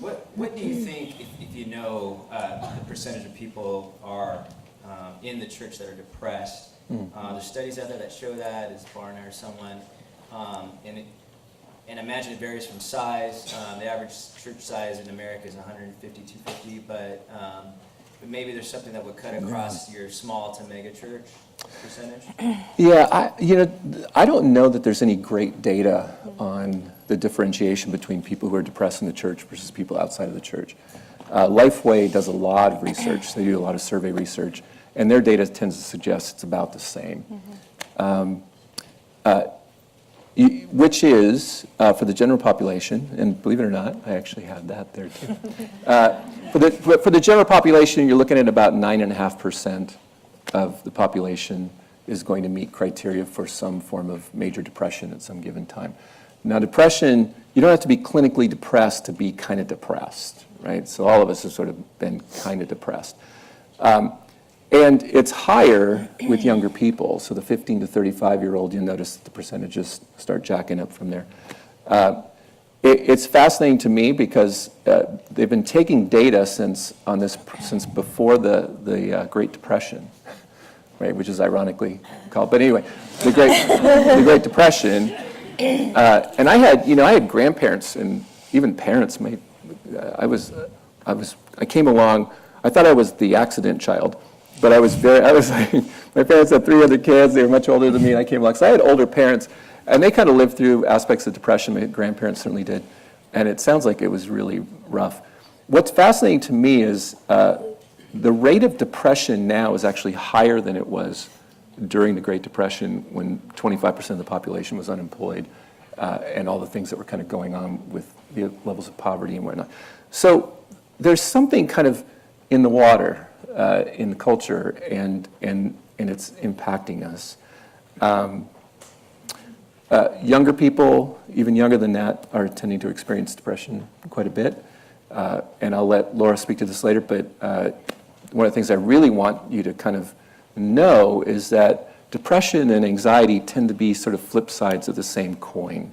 What do you think, if you know the percentage of people are in the church that are depressed? There's studies out there that show that, is Barna or someone, and imagine it varies from size. The average church size in America is 150, 250, but maybe there's something that would cut across your small to mega church percentage? Yeah, I don't know that there's any great data on the differentiation between people who are depressed in the church versus people outside of the church. Lifeway does a lot of research. They do a lot of survey research, and their data tends to suggest it's about the same. Which is, for the general population, and believe it or not, I actually had that there too. For the general population, you're looking at about 9.5% of the population is going to meet criteria for some form of major depression at some given time. Now, depression, you don't have to be clinically depressed to be kind of depressed, right? So all of us have sort of been kind of depressed. And it's higher with younger people. So the 15 to 35-year-old, you'll notice that the percentages start jacking up from there. It's fascinating to me because they've been taking data since before the Great Depression, right? Which is ironically called. But anyway, the Great Depression. And I had grandparents and even parents. I came along. I thought I was the accident child. But I was like, my parents had 3 other kids. They were much older than me, and I came along. So I had older parents, and they kind of lived through aspects of depression. My grandparents certainly did, and it sounds like it was really rough. What's fascinating to me is the rate of depression now is actually higher than it was during the Great Depression when 25% of the population was unemployed. and all the things that were kind of going on with the levels of poverty and whatnot. So there's something kind of in the water, in the culture, and it's impacting us. Younger people, even younger than that, are tending to experience depression quite a bit. And I'll let Laura speak to this later, but one of the things I really want you to kind of know is that depression and anxiety tend to be sort of flip sides of the same coin.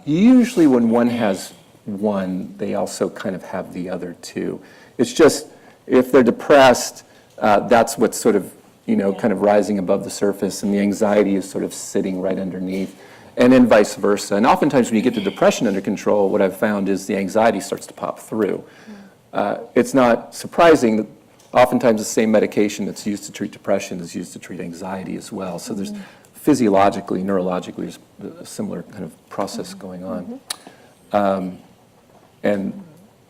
Usually when one has one, they also kind of have the other too. It's just, if they're depressed, that's what's sort of, kind of rising above the surface, and the anxiety is sort of sitting right underneath, and then vice versa. And oftentimes when you get the depression under control, what I've found is the anxiety starts to pop through. It's not surprising that oftentimes the same medication that's used to treat depression is used to treat anxiety as well. So there's physiologically, neurologically, there's a similar kind of process going on. And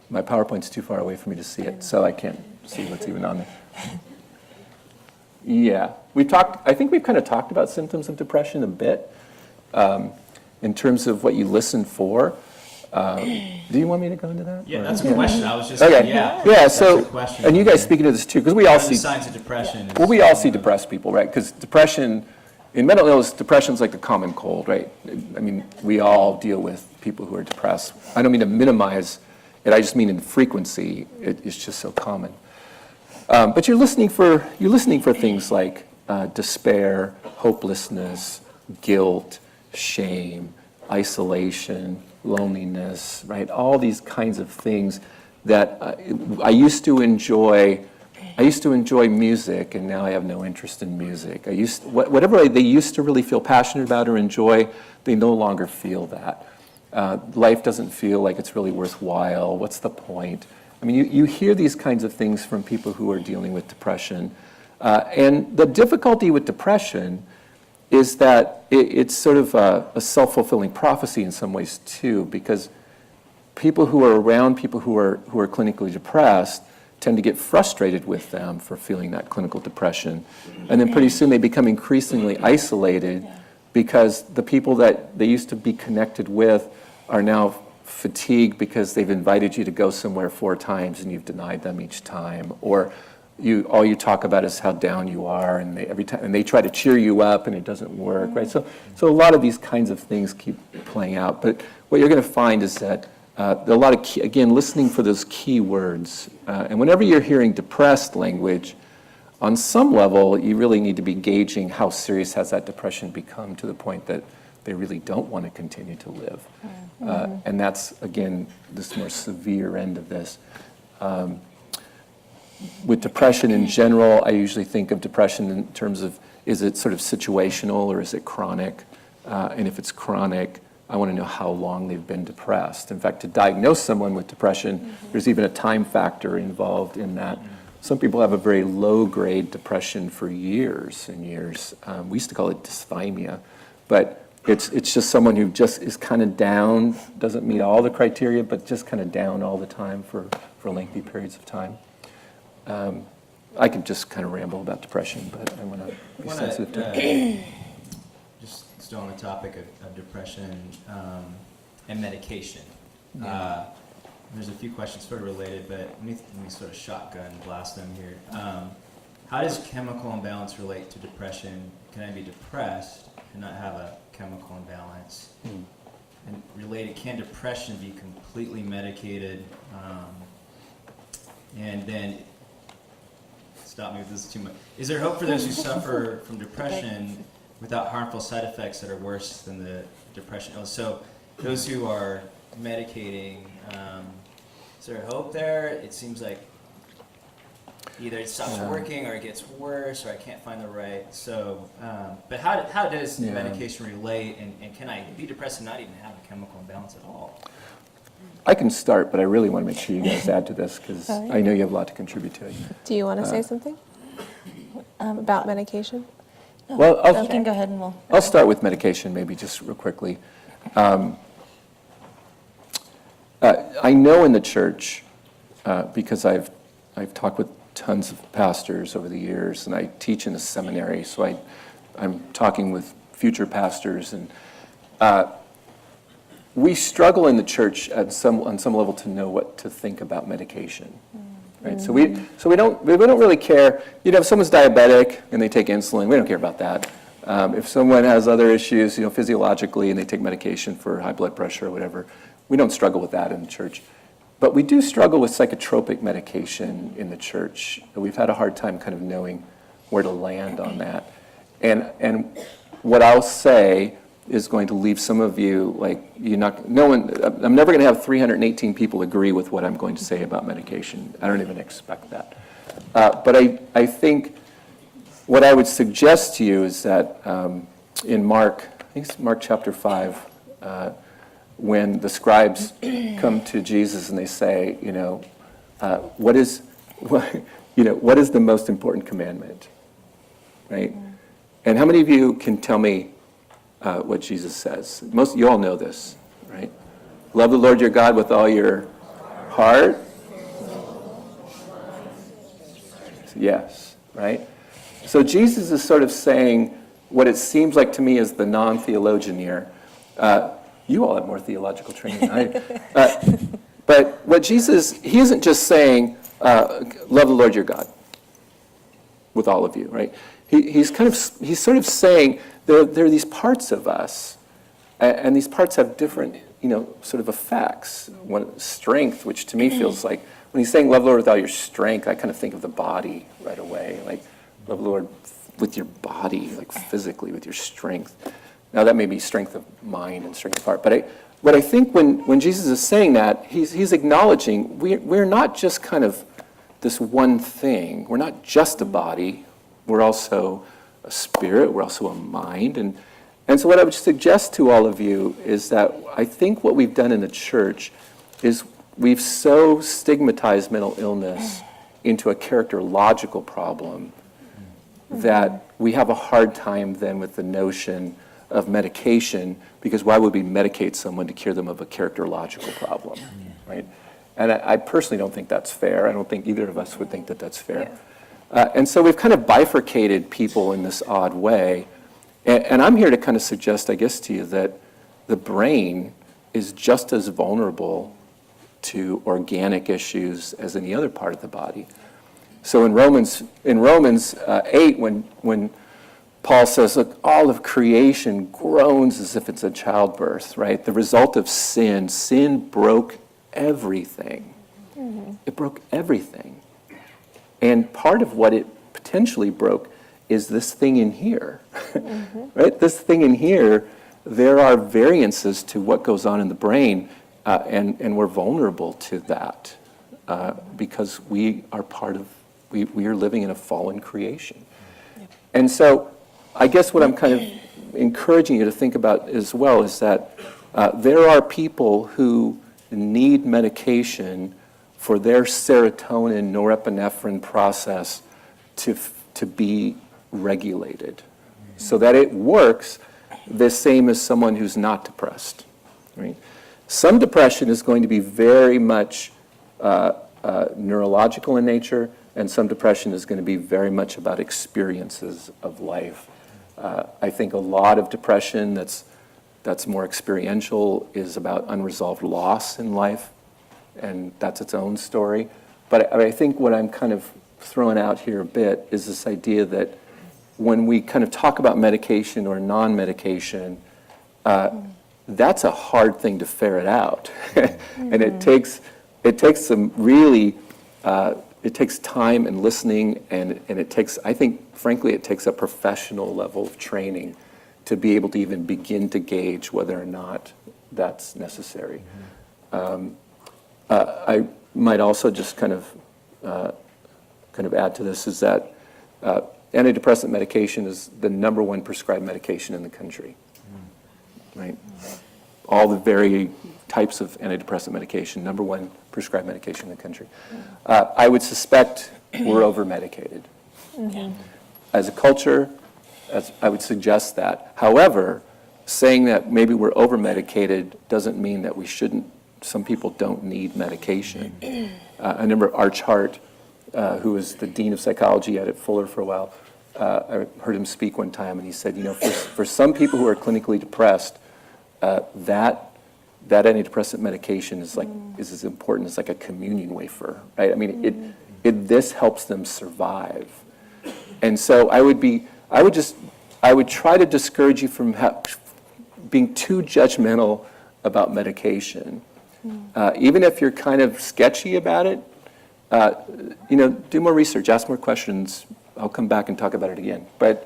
my PowerPoint's too far away for me to see it, so I can't see what's even on there. Yeah, I think we've kind of talked about symptoms of depression a bit in terms of what you listen for. Do you want me to go into that? Yeah, that's a question. I was just, Okay. yeah. Yeah, That's so, a question. and you guys speaking to this too, because we all What are the see, signs of depression? well, we all see depressed people, right? Because depression, in mental illness, depression's like the common cold, right? I mean, we all deal with people who are depressed. I don't mean to minimize it, I just mean in frequency, it's just so common. But you're listening for things like despair, hopelessness, guilt, shame, isolation, loneliness, right? All these kinds of things that I used to enjoy music, and now I have no interest in music. Whatever they used to really feel passionate about or enjoy, they no longer feel that. Life doesn't feel like it's really worthwhile. What's the point? I mean, you hear these kinds of things from people who are dealing with depression. And the difficulty with depression is that it's sort of a self-fulfilling prophecy in some ways too, because people who are around people who are clinically depressed tend to get frustrated with them for feeling that clinical depression. And then pretty soon they become increasingly isolated because the people that they used to be connected with are now fatigued because they've invited you to go somewhere 4 times and you've denied them each time, or all you talk about is how down you are, and they try to cheer you up and it doesn't work, right? So a lot of these kinds of things keep playing out. But what you're going to find is that there are a lot of again, listening for those key words, and whenever you're hearing depressed language, on some level you really need to be gauging how serious has that depression become to the point that they really don't want to continue to live. And that's, again, this more severe end of this. With depression in general, I usually think of depression in terms of, is it sort of situational or is it chronic? And if it's chronic, I want to know how long they've been depressed. In fact, to diagnose someone with depression, there's even a time factor involved in that. Some people have a very low-grade depression for years and years. We used to call it dysthymia, but it's just someone who just is kind of down, doesn't meet all the criteria, but just kind of down all the time for lengthy periods of time. I could just kind of ramble about depression, but I want to be sensitive to it. Just still on the topic of depression and medication. There's a few questions sort of related, but let me sort of shotgun blast them here. How does chemical imbalance relate to depression? Can I be depressed and not have a chemical imbalance? And related, can depression be completely medicated? And then, stop me if this is too much. Is there hope for those who suffer from depression without harmful side effects that are worse than the depression? So those who are medicating, is there hope there? It seems like either it stops working or it gets worse or I can't find the right. So, but how does medication relate, and can I be depressed and not even have a chemical imbalance at all? I can start, but I really want to make sure you guys add to this because I know you have a lot to contribute to it. Do you want to say something about medication? Well, You can go ahead and I'll start with medication maybe just real quickly. I know in the church, because I've talked with tons of pastors over the years, and I teach in a seminary, so I'm talking with future pastors, and we struggle in the church on some level to know what to think about medication, right? So we don't really care. If someone's diabetic and they take insulin, we don't care about that. If someone has other issues, physiologically, and they take medication for high blood pressure or whatever, we don't struggle with that in the church. But we do struggle with psychotropic medication in the church. We've had a hard time kind of knowing where to land on that. And what I'll say is going to leave some of you I'm never going to have 318 people agree with what I'm going to say about medication. I don't even expect that. But I think what I would suggest to you is that in Mark, I think it's Mark chapter 5, when the scribes come to Jesus and they say, what is the most important commandment, right? And how many of you can tell me what Jesus says? You all know this, right? Love the Lord your God with all your heart. Yes, right? So Jesus is sort of saying what it seems like to me as the non-theologian here. You all have more theological training than I do. But what he isn't just saying, love the Lord your God with all of you, right? He's sort of saying there are these parts of us, and these parts have different, sort of effects. Strength, which to me feels like, when he's saying love the Lord with all your strength, I kind of think of the body right away, like love the Lord with your body, like physically, with your strength. Now that may be strength of mind and strength of heart, but I think when Jesus is saying that, he's acknowledging we're not just kind of this one thing. We're not just a body. We're also a spirit. We're also a mind. And so what I would suggest to all of you is that I think what we've done in the church is we've so stigmatized mental illness into a characterological problem that we have a hard time then with the notion of medication, because why would we medicate someone to cure them of a characterological problem, right? And I personally don't think that's fair. I don't think either of us would think that that's fair. And so we've kind of bifurcated people in this odd way. And I'm here to kind of suggest, I guess, to you that the brain is just as vulnerable to organic issues as any other part of the body. So in Romans 8, when Paul says, look, all of creation groans as if it's a childbirth, right? The result of sin broke everything. Mm-hmm. It broke everything. And part of what it potentially broke is this thing in here, mm-hmm. right? This thing in here, there are variances to what goes on in the brain, and we're vulnerable to that because we are we are living in a fallen creation. Yep. And so I guess what I'm kind of encouraging you to think about as well is that there are people who need medication for their serotonin, norepinephrine process to be regulated so that it works the same as someone who's not depressed, right? Some depression is going to be very much neurological in nature, and some depression is going to be very much about experiences of life. I think a lot of depression that's more experiential is about unresolved loss in life, and that's its own story. But I think what I'm kind of throwing out here a bit is this idea that when we kind of talk about medication or non-medication, that's a hard thing to ferret out. Mm-hmm. And it takes some really, it takes time and listening, and it takes, I think, frankly, it takes a professional level of training to be able to even begin to gauge whether or not that's necessary. Mm-hmm. I might also just kind of add to this is that antidepressant medication is the number one prescribed medication in the country, right? All the very types of antidepressant medication, number one prescribed medication in the country. I would suspect we're over-medicated. Mm-hmm. As a culture, I would suggest that. However, saying that maybe we're over-medicated doesn't mean that we shouldn't. Some people don't need medication. I remember Arch Hart, who was the dean of psychology at Fuller for a while, I heard him speak one time, and he said, for some people who are clinically depressed, that that antidepressant medication is is as important as like a communion wafer, right? I mean, this helps them survive. And so I would try to discourage you from being too judgmental about medication. Even if you're kind of sketchy about it, do more research, ask more questions. I'll come back and talk about it again. But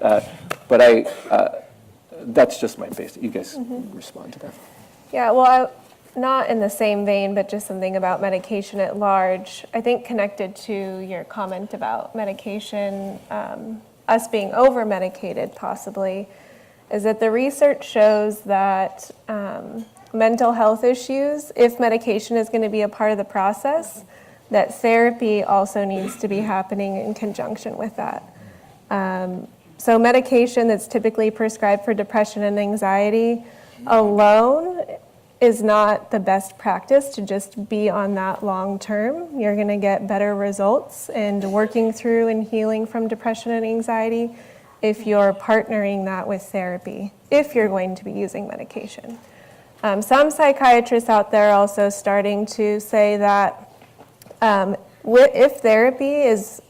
that's just my basic. You guys respond to that. Yeah, well, not in the same vein, but just something about medication at large. I think connected to your comment about medication, us being over-medicated possibly, is that the research shows that mental health issues, if medication is going to be a part of the process, that therapy also needs to be happening in conjunction with that. So medication that's typically prescribed for depression and anxiety alone is not the best practice to just be on that long term. You're going to get better results in working through and healing from depression and anxiety if you're partnering that with therapy, if you're going to be using medication. Some psychiatrists out there are also starting to say that if therapy is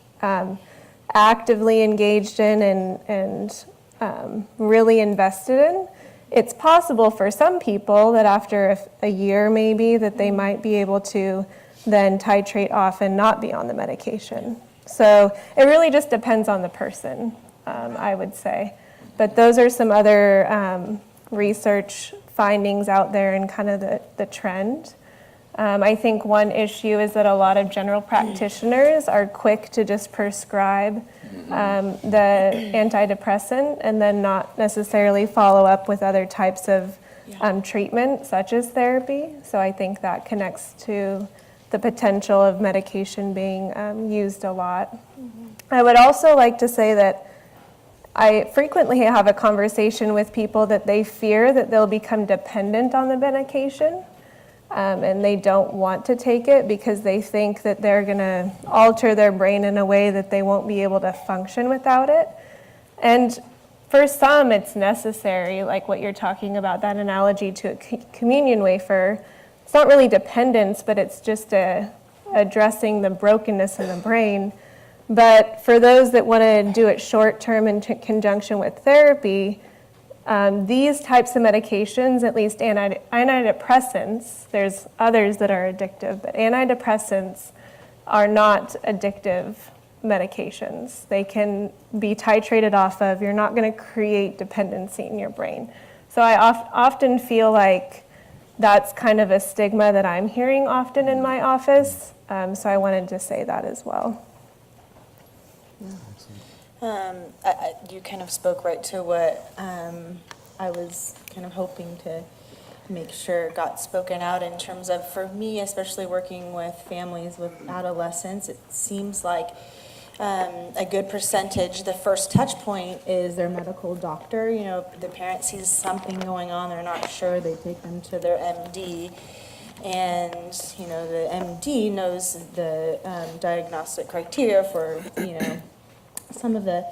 actively engaged in and really invested in, it's possible for some people that after a year maybe that they might be able to then titrate off and not be on the medication. So it really just depends on the person, I would say. But those are some other research findings out there and kind of the trend. I think one issue is that a lot of general practitioners are quick to just prescribe the antidepressant and then not necessarily follow up with other types of treatment, such as therapy. So I think that connects to the potential of medication being used a lot. I would also like to say that I frequently have a conversation with people that they fear that they'll become dependent on the medication. And they don't want to take it because they think that they're going to alter their brain in a way that they won't be able to function without it. And for some, it's necessary, like what you're talking about, that analogy to a communion wafer. It's not really dependence, but it's just addressing the brokenness in the brain. But for those that want to do it short term in conjunction with therapy, these types of medications, at least antidepressants, there's others that are addictive, but antidepressants are not addictive medications. They can be titrated off of. You're not going to create dependency in your brain. So I often feel like that's kind of a stigma that I'm hearing often in my office. So I wanted to say that as well. You kind of spoke right to what I was kind of hoping to make sure got spoken out in terms of, for me, especially working with families with adolescents, it seems like a good percentage, the first touch point is their medical doctor. You know, the parent sees something going on, they're not sure, they take them to their MD. And, you know, the MD knows the diagnostic criteria for, you know, some of the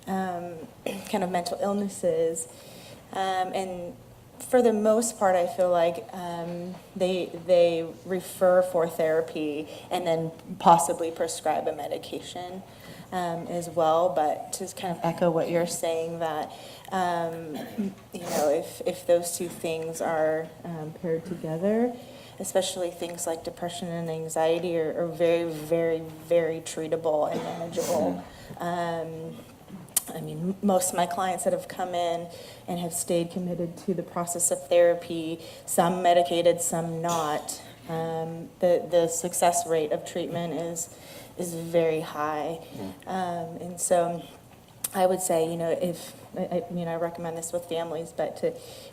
kind of mental illnesses, and for the most part, I feel like they refer for therapy and then possibly prescribe a medication as well. But to kind of echo what you're saying, that you know, if those two things are paired together, especially things like depression and anxiety are very, very, very treatable and manageable. I mean, most of my clients that have come in and have stayed committed to the process of therapy, some medicated, some not, the success rate of treatment is very high. And so I would say, you know, I recommend this with families, but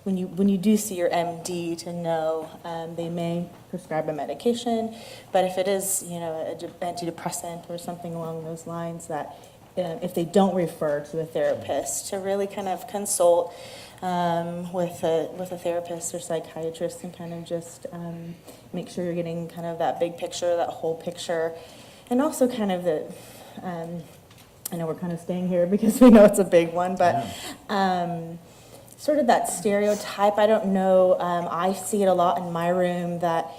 when you do see your MD, to know they may prescribe a medication, but if it is, you know, an antidepressant or something along those lines, that if they don't refer to a therapist, to really kind of consult with a therapist or psychiatrist and kind of just make sure you're getting kind of that big picture, that whole picture, and also kind of the. I know we're kind of staying here because we know it's a big one, but sort of that stereotype. I don't know, I see it a lot in my room that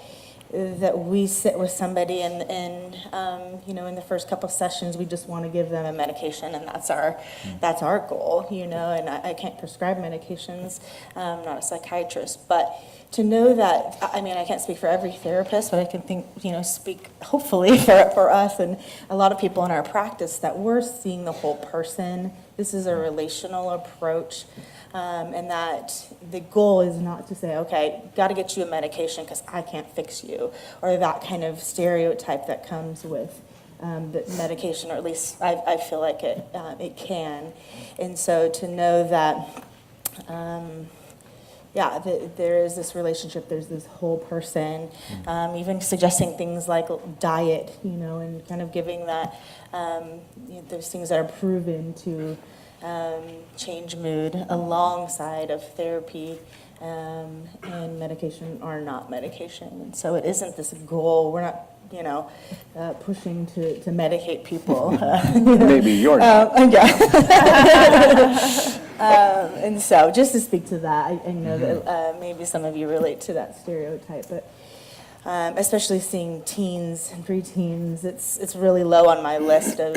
we sit with somebody and in the first couple sessions we just want to give them a medication, and that's our goal, and I can't prescribe medications. I'm not a psychiatrist, but to know that, I mean, I can't speak for every therapist, but I can speak hopefully for us and a lot of people in our practice, that we're seeing the whole person. This is a relational approach, and that the goal is not to say, okay, got to get you a medication because I can't fix you, or that kind of stereotype that comes with the medication, or at least I feel like it can. And so to know that, there is this relationship, there's this whole person, even suggesting things like diet, and kind of giving that, those things that are proven to change mood alongside of therapy, and medication are not medication. And so it isn't this goal. We're not, pushing to medicate people. Maybe you're not. And so just to speak to that, I know that maybe some of you relate to that stereotype, but especially seeing teens and preteens, it's really low on my list of,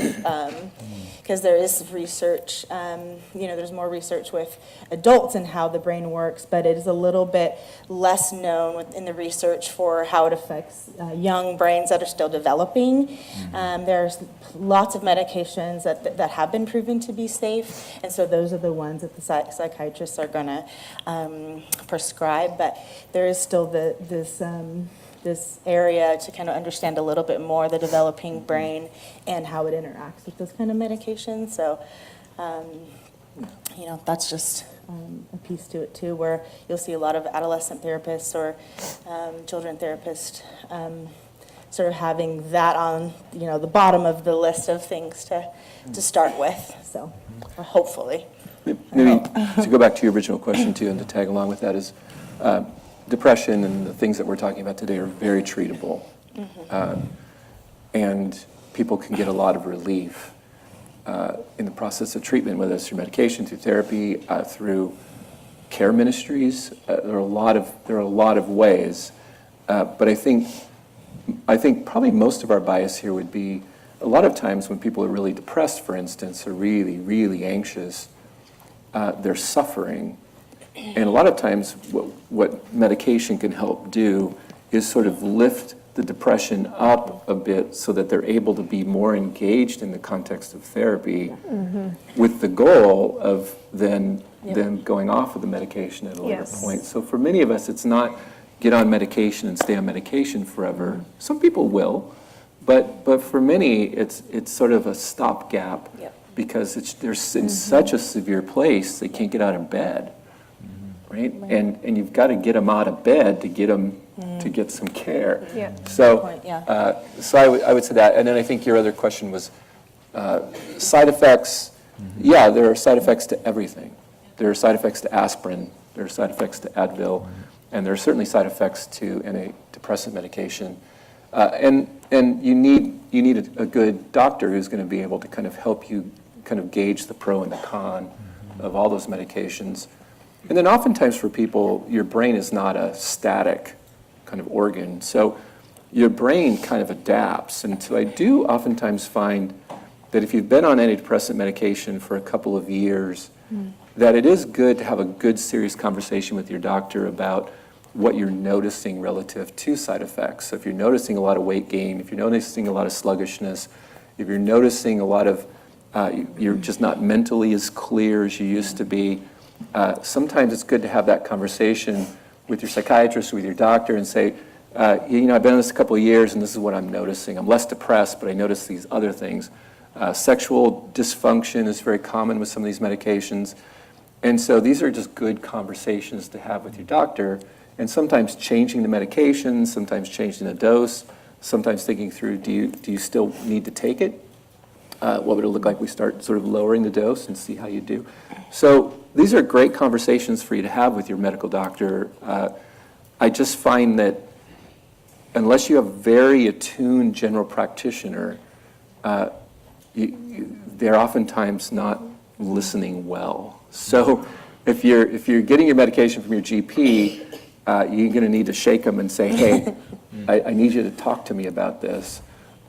because there is research, there's more research with adults and how the brain works, but it is a little bit less known in the research for how it affects young brains that are still developing. There's lots of medications that have been proven to be safe, and so those are the ones that the psychiatrists are going to prescribe, but there is still this area to kind of understand a little bit more the developing brain and how it interacts with those kind of medications. So, that's just a piece to it too, where you'll see a lot of adolescent therapists or children therapists sort of having that on, the bottom of the list of things to start with. So, hopefully. Maybe to go back to your original question too, and to tag along with that is, depression and the things that we're talking about today are very treatable. And people can get a lot of relief in the process of treatment, whether it's through medication, through therapy, through care ministries. There are a lot of ways. But I think probably most of our bias here would be a lot of times when people are really depressed, for instance, or really, really anxious, they're suffering. And a lot of times what medication can help do is sort of lift the depression up a bit so that they're able to be more engaged in the context of therapy, with the goal of then going off of the medication at a later point. So for many of us, it's not get on medication and stay on medication forever. Some people will, but for many, it's sort of a stopgap because they're in such a severe place, they can't get out of bed. Right? And you've got to get them out of bed to get them to get some care. So, so I would say that. And then I think your other question was side effects. Yeah, there are side effects to everything. There are side effects to aspirin. There are side effects to Advil, and there are certainly side effects to antidepressant medication. And you need a good doctor who's going to be able to kind of help you kind of gauge the pro and the con of all those medications. And then oftentimes for people, your brain is not a static kind of organ. So your brain kind of adapts. And so I do oftentimes find that if you've been on antidepressant medication for a couple of years, that it is good to have a good, serious conversation with your doctor about what you're noticing relative to side effects. So if you're noticing a lot of weight gain, if you're noticing a lot of sluggishness, if you're noticing a lot of, you're just not mentally as clear as you used to be, sometimes it's good to have that conversation with your psychiatrist, with your doctor, and say, I've been on this a couple of years, and this is what I'm noticing. I'm less depressed, but I notice these other things. Sexual dysfunction is very common with some of these medications. And so these are just good conversations to have with your doctor, and sometimes changing the medication, sometimes changing the dose, sometimes thinking through, do you still need to take it? What would it look like we start sort of lowering the dose and see how you do? So these are great conversations for you to have with your medical doctor. I just find that unless you have a very attuned general practitioner, they're oftentimes not listening well. So if you're getting your medication from your GP, you're going to need to shake them and say, hey, I need you to talk to me about this.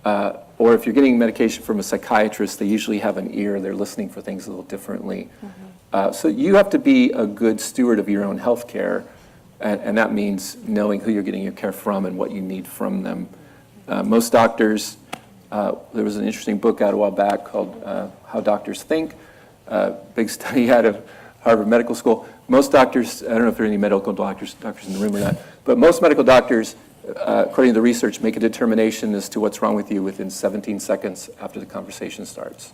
Or if you're getting medication from a psychiatrist, they usually have an ear. They're listening for things a little differently. So you have to be a good steward of your own health care, and that means knowing who you're getting your care from and what you need from them. Most doctors, there was an interesting book out a while back called How Doctors Think, big study out of Harvard Medical School. Most doctors, I don't know if there are any medical doctors in the room or not, but most medical doctors, according to the research, make a determination as to what's wrong with you within 17 seconds after the conversation starts.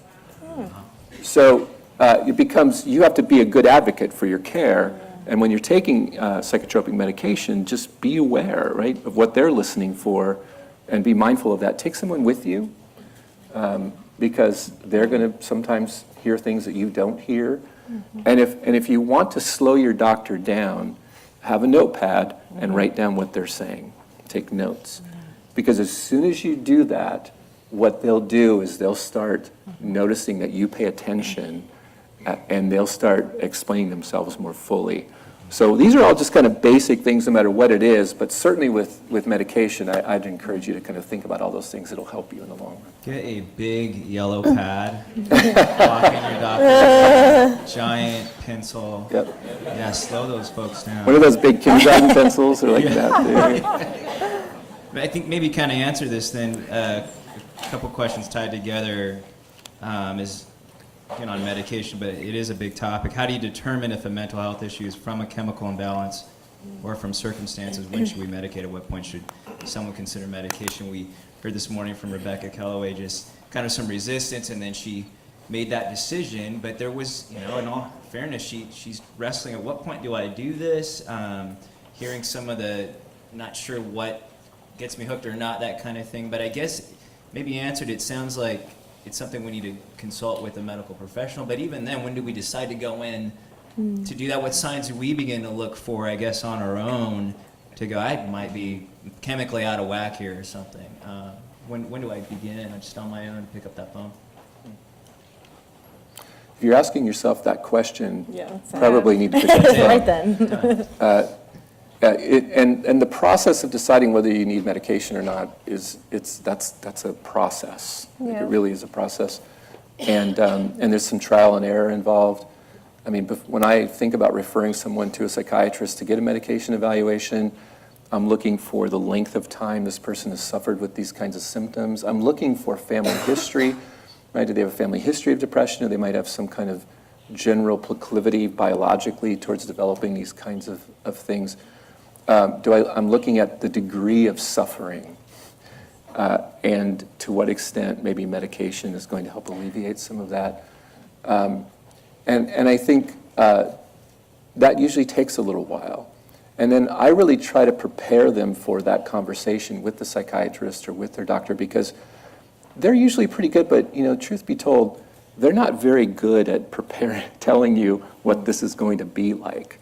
So it becomes, you have to be a good advocate for your care, and when you're taking psychotropic medication, just be aware, right, of what they're listening for, and be mindful of that. Take someone with you, because they're going to sometimes hear things that you don't hear. And if you want to slow your doctor down, have a notepad and write down what they're saying. Take notes. Because as soon as you do that, what they'll do is they'll start noticing that you pay attention, and they'll start explaining themselves more fully. So these are all just kind of basic things no matter what it is, but certainly with medication, I'd encourage you to kind of think about all those things. It'll help you in the long run. Get a big yellow pad, lock in your doctor, giant pencil. Yep. Yeah, slow those folks down. One of those big kindergarten pencils or like that. But I think maybe kind of answer this then, a couple questions tied together is, again, on medication, but it is a big topic. How do you determine if a mental health issue is from a chemical imbalance or from circumstances? When should we medicate? At what point should someone consider medication? We heard this morning from Rebecca Kellaway just kind of some resistance, and then she made that decision. But there was, in all fairness, she's wrestling. At what point do I do this? Hearing some of the not sure what gets me hooked or not, that kind of thing. But I guess maybe you answered it. Sounds like it's something we need to consult with a medical professional. But even then, when do we decide to go in to do that? What signs do we begin to look for, I guess, on our own to go, I might be chemically out of whack here or something? When do I begin? I'm just on my own to pick up that phone. If you're asking yourself that question, Yeah. probably need to pick up the phone. Right then. And the process of deciding whether you need medication or not that's a process. Yeah. It really is a process, and there's some trial and error involved. I mean, when I think about referring someone to a psychiatrist to get a medication evaluation, I'm looking for the length of time this person has suffered with these kinds of symptoms. I'm looking for family history, right? Do they have a family history of depression, or they might have some kind of general proclivity biologically towards developing these kinds of things. I'm looking at the degree of suffering and to what extent maybe medication is going to help alleviate some of that. And I think that usually takes a little while. And then I really try to prepare them for that conversation with the psychiatrist or with their doctor, because they're usually pretty good, but truth be told, they're not very good at telling you what this is going to be like.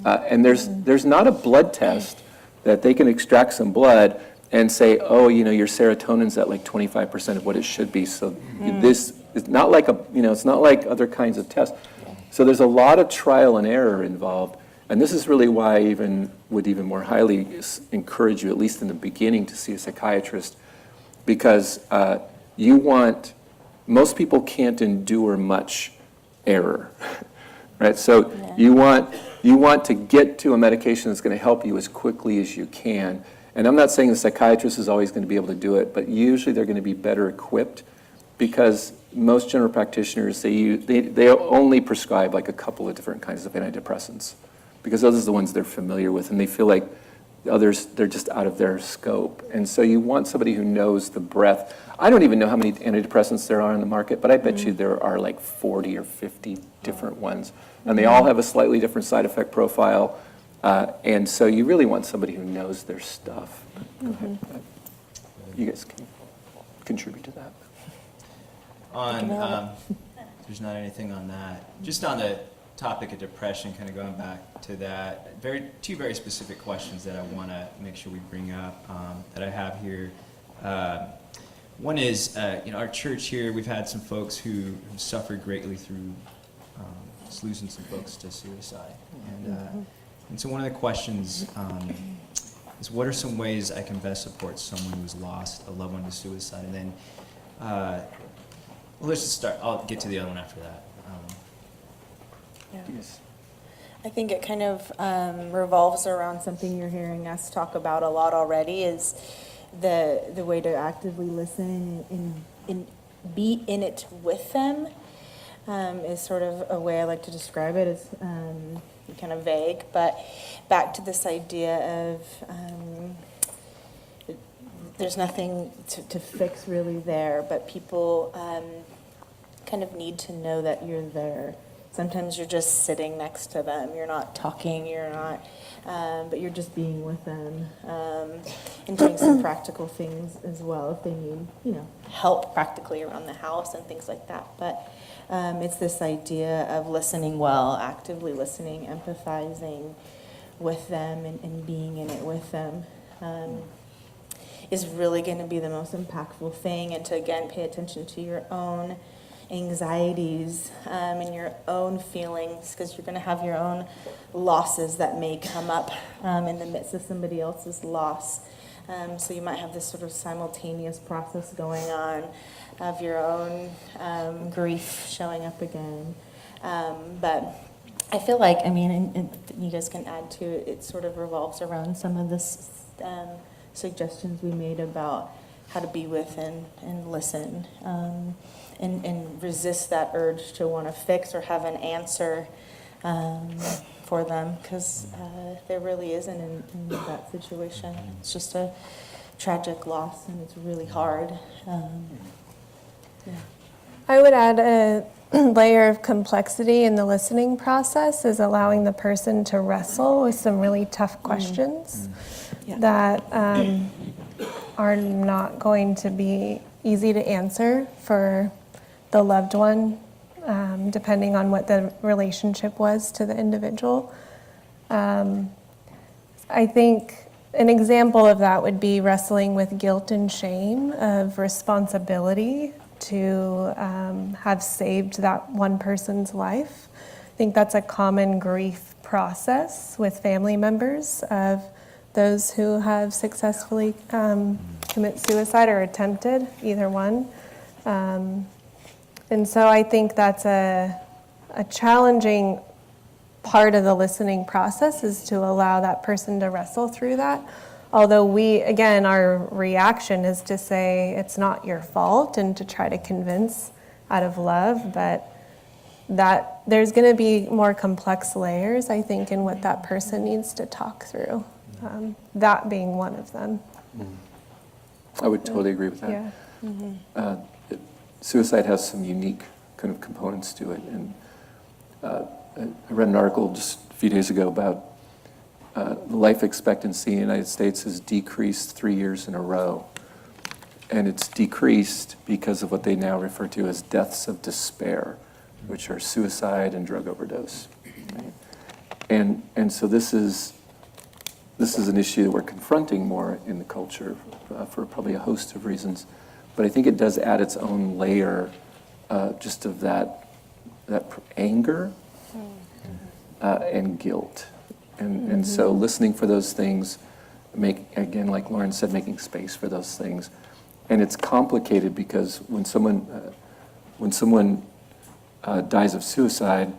And there's not a blood test that they can extract some blood and say, oh, your serotonin's at like 25% of what it should be. So this is not like it's not like other kinds of tests. So there's a lot of trial and error involved. And this is really why I would even more highly encourage you, at least in the beginning, to see a psychiatrist, because most people can't endure much error, right? So you want to get to a medication that's going to help you as quickly as you can. And I'm not saying the psychiatrist is always going to be able to do it, but usually they're going to be better equipped, because most general practitioners, they only prescribe like a couple of different kinds of antidepressants, because those are the ones they're familiar with, and they feel like others, they're just out of their scope. And so you want somebody who knows the breadth. I don't even know how many antidepressants there are in the market, but I bet you there are like 40 or 50 different ones. And they all have a slightly different side effect profile. And so you really want somebody who knows their stuff. Go ahead. You guys can contribute to that. There's not anything on that. Just on the topic of depression, kind of going back to that, two very specific questions that I want to make sure we bring up that I have here. One is, our church here, we've had some folks who suffered greatly through just losing some folks to suicide. And so one of the questions is, what are some ways I can best support someone who's lost a loved one to suicide? And then, well, let's just start. I'll get to the other one after that. Yeah. Yes. I think it kind of revolves around something you're hearing us talk about a lot already, is the way to actively listen and be in it with them, is sort of a way I like to describe it. As kind of vague, but back to this idea of there's nothing to fix really there, but people kind of need to know that you're there. Sometimes you're just sitting next to them. You're not talking. You're not, but you're just being with them, and doing some practical things as well if they need, help practically around the house and things like that. But it's this idea of listening well, actively listening, empathizing with them, and being in it with them, is really going to be the most impactful thing. And to, again, pay attention to your own anxieties and your own feelings, because you're going to have your own losses that may come up in the midst of somebody else's loss. So you might have this sort of simultaneous process going on of your own grief showing up again. But I feel like, and you guys can add to it, it sort of revolves around some of the suggestions we made about how to be with and listen, and resist that urge to want to fix or have an answer for them, because there really isn't in that situation. It's just a tragic loss, and it's really hard. Yeah. I would add a layer of complexity in the listening process is allowing the person to wrestle with some really tough questions that are not going to be easy to answer for the loved one, depending on what the relationship was to the individual. I think an example of that would be wrestling with guilt and shame of responsibility to have saved that one person's life. I think that's a common grief process with family members of those who have successfully commit suicide or attempted, either one. And so I think that's a challenging part of the listening process, is to allow that person to wrestle through that. Although our reaction is to say it's not your fault and to try to convince out of love, but that there's going to be more complex layers, I think, in what that person needs to talk through, that being one of them. I would totally agree with that. Yeah. Suicide has some unique kind of components to it. And I read an article just a few days ago about the life expectancy in the United States has decreased 3 years in a row. And it's decreased because of what they now refer to as deaths of despair, which are suicide and drug overdose. Right? And so this is an issue that we're confronting more in the culture for probably a host of reasons. But I think it does add its own layer just of that anger and guilt. And so listening for those things, again, like Lauren said, making space for those things. And it's complicated because when someone dies of suicide,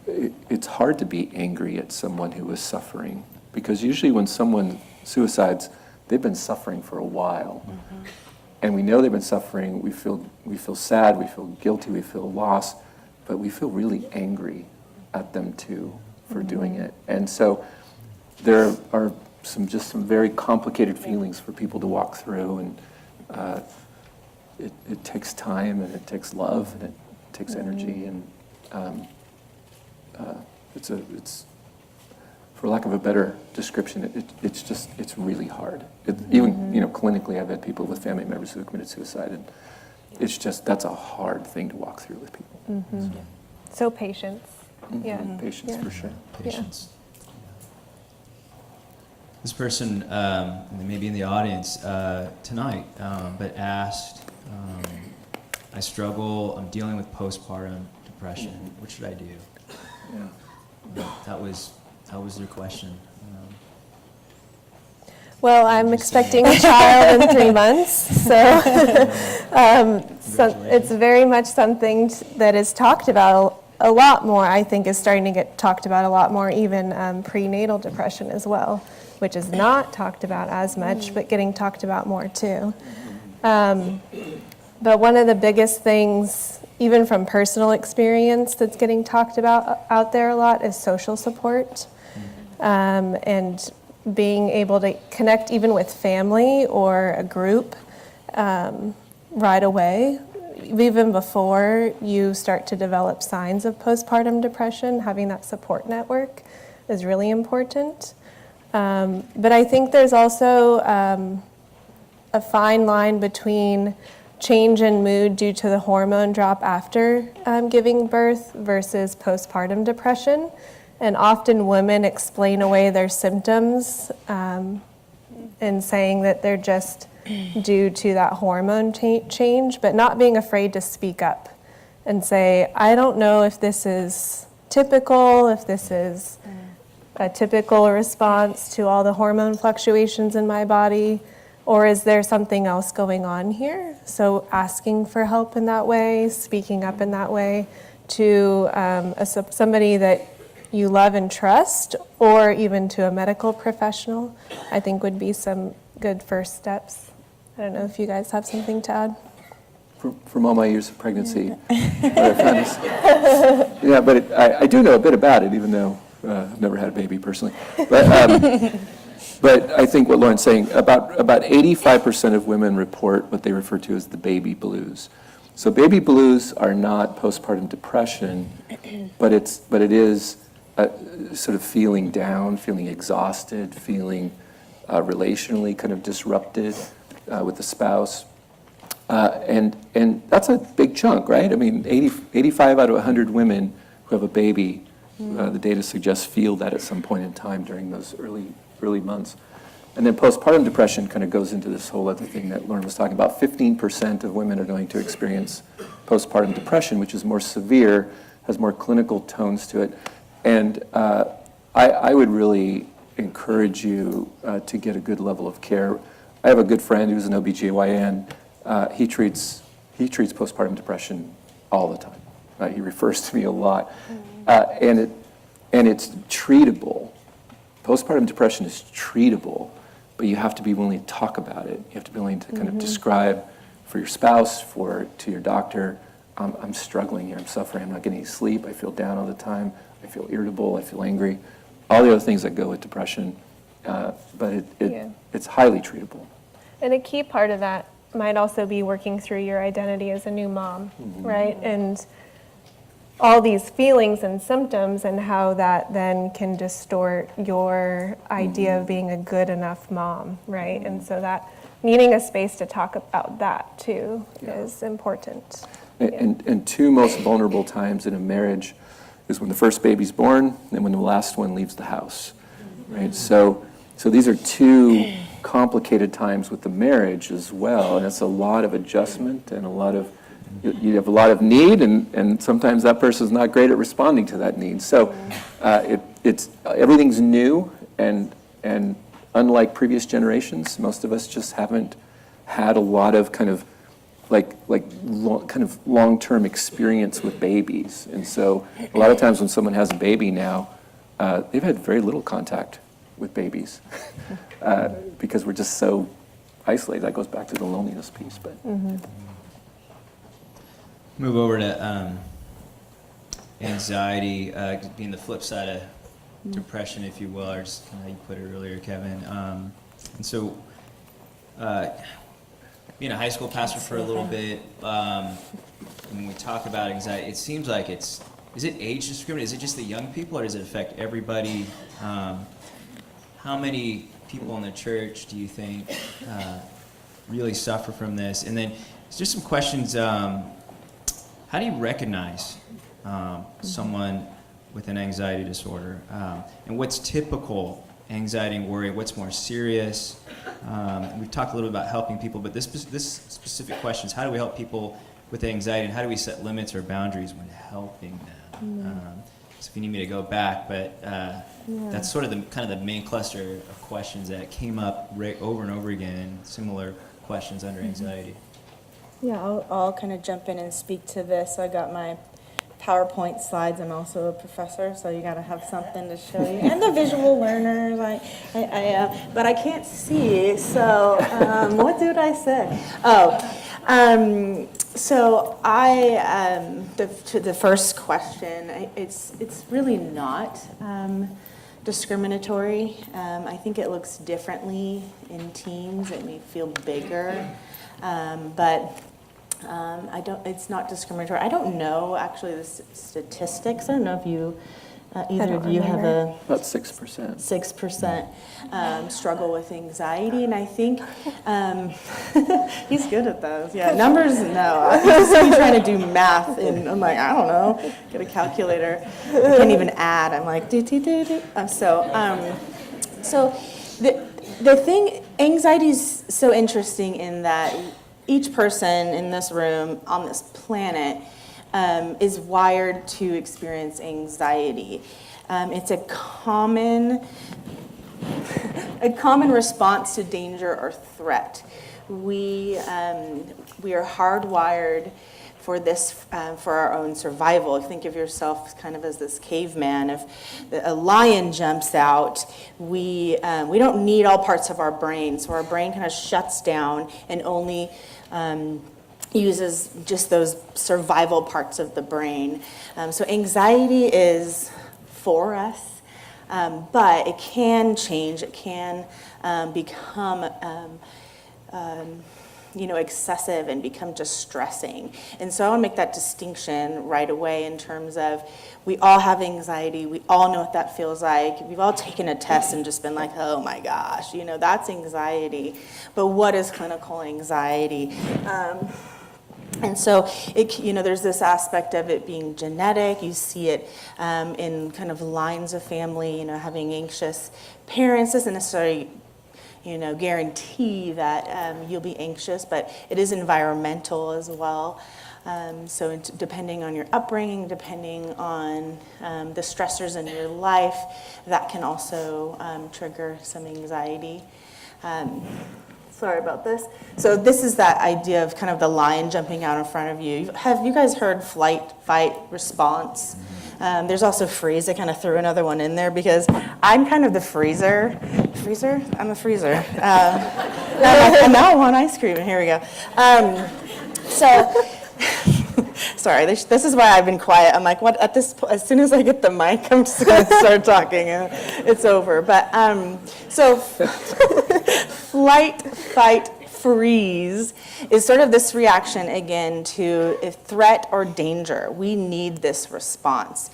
it's hard to be angry at someone who is suffering, because usually when someone suicides, they've been suffering for a while. And we know they've been suffering. We feel sad, we feel guilty, we feel lost, but we feel really angry at them too for doing it. And so there are some very complicated feelings for people to walk through, and it takes time, and it takes love, and it takes energy, and it's for lack of a better description, it's really hard. Even clinically, I've had people with family members who have committed suicide, and that's a hard thing to walk through with people. So patience. Yeah. Patience, for sure. Patience. This person, maybe in the audience tonight, but asked, I struggle, I'm dealing with postpartum depression. What should I do? That was their question. Well, I'm expecting a child in 3 months, so it's very much something that is talked about a lot more. I think is starting to get talked about a lot more, even prenatal depression as well, which is not talked about as much, but getting talked about more too. But one of the biggest things, even from personal experience, that's getting talked about out there a lot is social support, and being able to connect even with family or a group right away. Even before you start to develop signs of postpartum depression, having that support network is really important. But I think there's also a fine line between change in mood due to the hormone drop after giving birth versus postpartum depression. And often women explain away their symptoms and saying that they're just due to that hormone change, but not being afraid to speak up and say, I don't know if this is typical, if this is a typical response to all the hormone fluctuations in my body, or is there something else going on here? So asking for help in that way, speaking up in that way to somebody that you love and trust, or even to a medical professional, I think would be some good first steps. I don't know if you guys have something to add. From all my years of pregnancy, what I found is, yeah, but I do know a bit about it, even though I've never had a baby personally. But I think what Lauren's saying, about 85% of women report what they refer to as the baby blues. So baby blues are not postpartum depression, but it is sort of feeling down, feeling exhausted, feeling relationally kind of disrupted with the spouse. And that's a big chunk, right? I mean, 85 out of 100 women who have a baby, the data suggests, feel that at some point in time during those early months. And then postpartum depression kind of goes into this whole other thing that Lauren was talking about. 15% of women are going to experience postpartum depression, which is more severe, has more clinical tones to it. And I would really encourage you to get a good level of care. I have a good friend who's an OBGYN. He treats postpartum depression all the time. He refers to me a lot. And it's treatable. Postpartum depression is treatable, but you have to be willing to talk about it. You have to be willing to kind of describe for your spouse, to your doctor, I'm struggling here, I'm suffering, I'm not getting any sleep, I feel down all the time, I feel irritable, I feel angry, all the other things that go with depression, but it's highly treatable. And a key part of that might also be working through your identity as a new mom, right? And all these feelings and symptoms and how that then can distort your idea of being a good enough mom, right? And so that needing a space to talk about that too is important. And two most vulnerable times in a marriage is when the first baby's born and when the last one leaves the house, right? So these are two complicated times with the marriage as well, and it's a lot of adjustment and a lot of you have a lot of need, and sometimes that person's not great at responding to that need. So it's everything's new, and unlike previous generations, most of us just haven't had a lot of kind of long-term experience with babies. And so a lot of times when someone has a baby now, they've had very little contact with babies because we're just so isolated. That goes back to the loneliness piece. But. Move over to anxiety, being the flip side of depression, if you will, or just kind of how you put it earlier, Kevin. And so, being a high school pastor for a little bit, when we talk about anxiety, it seems like is it age discriminant? Is it just the young people, or does it affect everybody? How many people in the church do you think really suffer from this? And then, just some questions. How do you recognize someone with an anxiety disorder? And what's typical anxiety and worry? What's more serious? We've talked a little bit about helping people, but this specific question is, how do we help people with anxiety, and how do we set limits or boundaries when helping them? So if you need me to go back, but that's sort of the main cluster of questions that came up over and over again, similar questions under anxiety. Yeah, I'll kind of jump in and speak to this. I got my PowerPoint slides. I'm also a professor, so you got to have something to show you. And the visual learners, but I can't see. So what did I say? So to the first question, it's really not discriminatory. I think it looks differently in teens. It may feel bigger, but it's not discriminatory. I don't know actually the statistics. I don't know if you either of you have About 6%. 6% struggle with anxiety, and I think he's good at those. Yeah, numbers, no. I think he's trying to do math, and I'm like, I don't know, get a calculator. I can't even add. I'm like, do. So the thing, anxiety is so interesting in that each person in this room on this planet is wired to experience anxiety. It's a common response to danger or threat. We are hardwired for this, for our own survival. If you think of yourself kind of as this caveman, if a lion jumps out, we don't need all parts of our brain, so our brain kind of shuts down and only uses just those survival parts of the brain. So anxiety is for us, but it can change. It can become excessive and become distressing. And so I want to make that distinction right away in terms of we all have anxiety. We all know what that feels like. We've all taken a test and just been like, oh my gosh, that's anxiety. But what is clinical anxiety? And so there's this aspect of it being genetic. You see it in kind of lines of family, having anxious parents doesn't necessarily guarantee that you'll be anxious, but it is environmental as well. So depending on your upbringing, depending on the stressors in your life, that can also trigger some anxiety. Sorry about this. So this is that idea of kind of the lion jumping out in front of you. Have you guys heard flight, fight, response? There's also freeze. I kind of threw another one in there because I'm kind of the freezer. Freezer? I'm a freezer. And now I want ice cream. Here we go. Sorry, this is why I've been quiet. I'm like, what? As soon as I get the mic, I'm just going to start talking, and it's over. But so flight, fight, freeze is sort of this reaction again to a threat or danger. We need this response.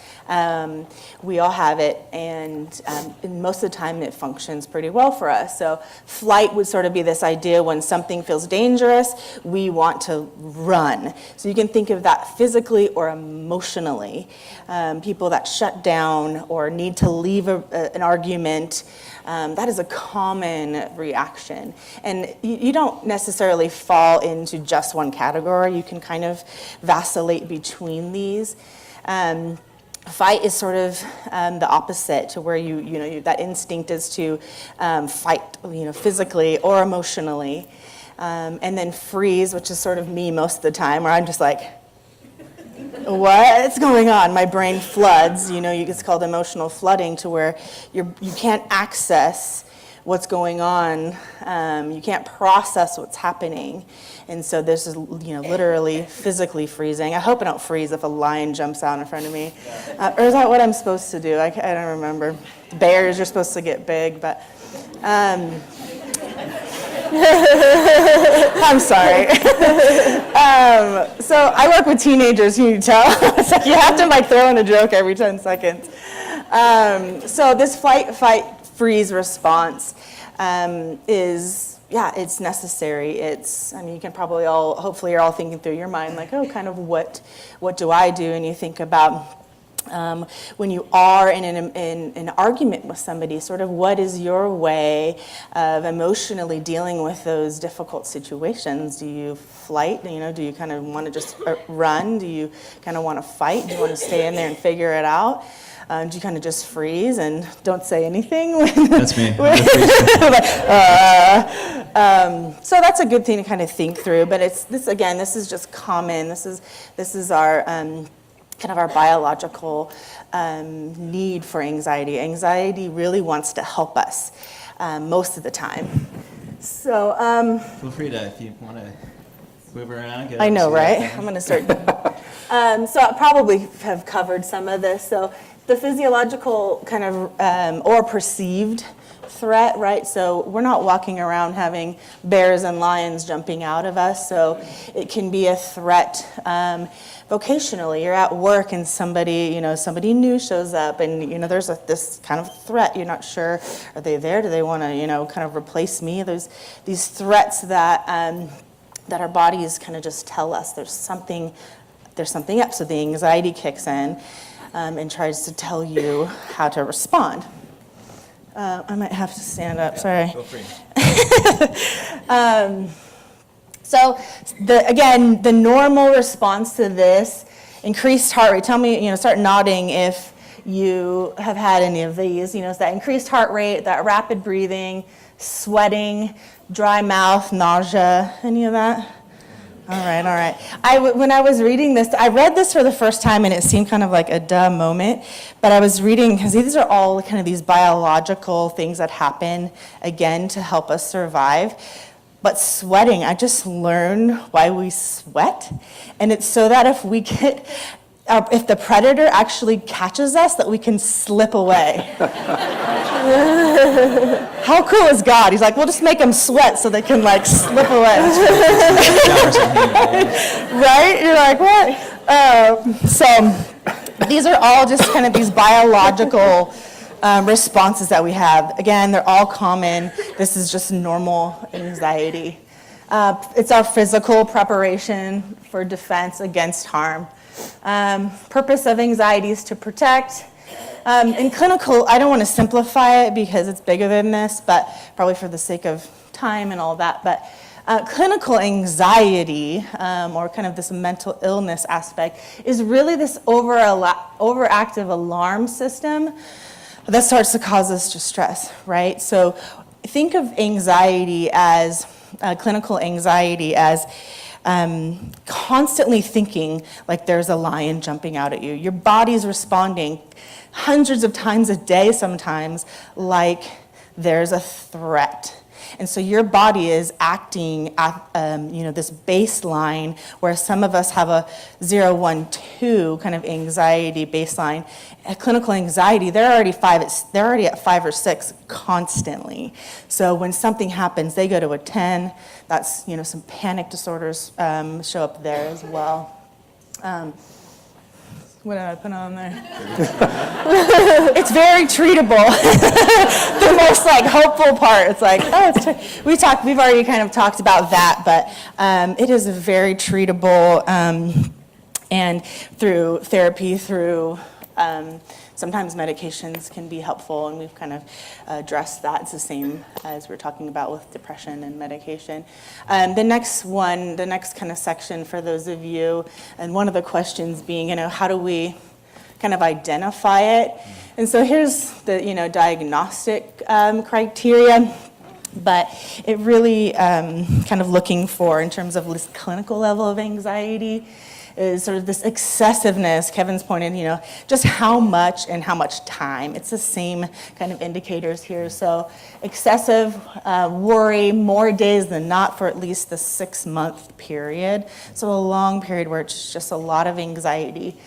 We all have it, and most of the time it functions pretty well for us. So flight would sort of be this idea when something feels dangerous, we want to run. So you can think of that physically or emotionally. People that shut down or need to leave an argument, that is a common reaction. And you don't necessarily fall into just one category. You can kind of vacillate between these. Fight is sort of the opposite to where that instinct is to fight, physically or emotionally. And then freeze, which is sort of me most of the time, where I'm just like, what's going on? My brain floods. It's called emotional flooding, to where you can't access what's going on. You can't process what's happening. And so this is, literally physically freezing. I hope I don't freeze if a lion jumps out in front of me. Or is that what I'm supposed to do? I don't remember. Bears, you're supposed to get big, but I'm sorry. So I work with teenagers, you can tell. It's like you have to throw in a joke every 10 seconds. So this flight, fight, freeze response is, it's necessary. You can probably hopefully you're all thinking through your mind, like, oh, kind of what do I do? And you think about When you are in an argument with somebody, sort of what is your way of emotionally dealing with those difficult situations? Do you flight? Do you kind of want to just run? Do you kind of want to fight? Do you want to stay in there and figure it out? Do you kind of just freeze and don't say anything? That's me. So that's a good thing to kind of think through. But this is just common. This is our kind of our biological need for anxiety. Anxiety really wants to help us most of the time. So Feel free to, if you want to move around. I know, right? I'm going to start. So I probably have covered some of this. So the physiological kind of or perceived threat, right? So we're not walking around having bears and lions jumping out of us. So it can be a threat vocationally. You're at work and somebody new shows up, and there's this kind of threat. You're not sure, are they there? Do they want to kind of replace me? There's these threats that our bodies kind of just tell us there's something up. So the anxiety kicks in and tries to tell you how to respond. I might have to stand up, sorry. Feel free. So the normal response to this, increased heart rate. Tell me, start nodding if you have had any of these. It's that increased heart rate, that rapid breathing, sweating, dry mouth, nausea, any of that? All right. When I was reading this, I read this for the first time, and it seemed kind of like a duh moment. But I was reading, because these are all kind of these biological things that happen, again, to help us survive. But sweating, I just learned why we sweat. And it's so that if the predator actually catches us, that we can slip away. How cool is God? He's like, we'll just make them sweat so they can slip away. Right? You're like, what? So these are all just kind of these biological responses that we have. Again, they're all common. This is just normal anxiety. It's our physical preparation for defense against harm. Purpose of anxiety is to protect. In clinical, I don't want to simplify it because it's bigger than this, but probably for the sake of time and all that. But clinical anxiety, or kind of this mental illness aspect, is really this overactive alarm system that starts to cause us distress, right? So think of anxiety as, clinical anxiety as constantly thinking like there's a lion jumping out at you. Your body's responding hundreds of times a day sometimes like there's a threat. And so your body is acting at this baseline where some of us have a 0, 1, 2 kind of anxiety baseline. Clinical anxiety, they're already at 5 or 6 constantly. So when something happens, they go to a 10. That's some panic disorders show up there as well. What did I put on there? It's very treatable. The most hopeful part. It's like, we've already kind of talked about that, but it is very treatable, and through therapy, through sometimes medications can be helpful, and we've kind of addressed that. It's the same as we're talking about with depression and medication. The next kind of section for those of you, and one of the questions being, how do we kind of identify it? And so here's the, diagnostic criteria, but it really kind of looking for, in terms of this clinical level of anxiety, is sort of this excessiveness. Kevin's pointed, just how much and how much time. It's the same kind of indicators here. So excessive worry, more days than not for at least the 6-month period. So a long period where it's just a lot of anxiety,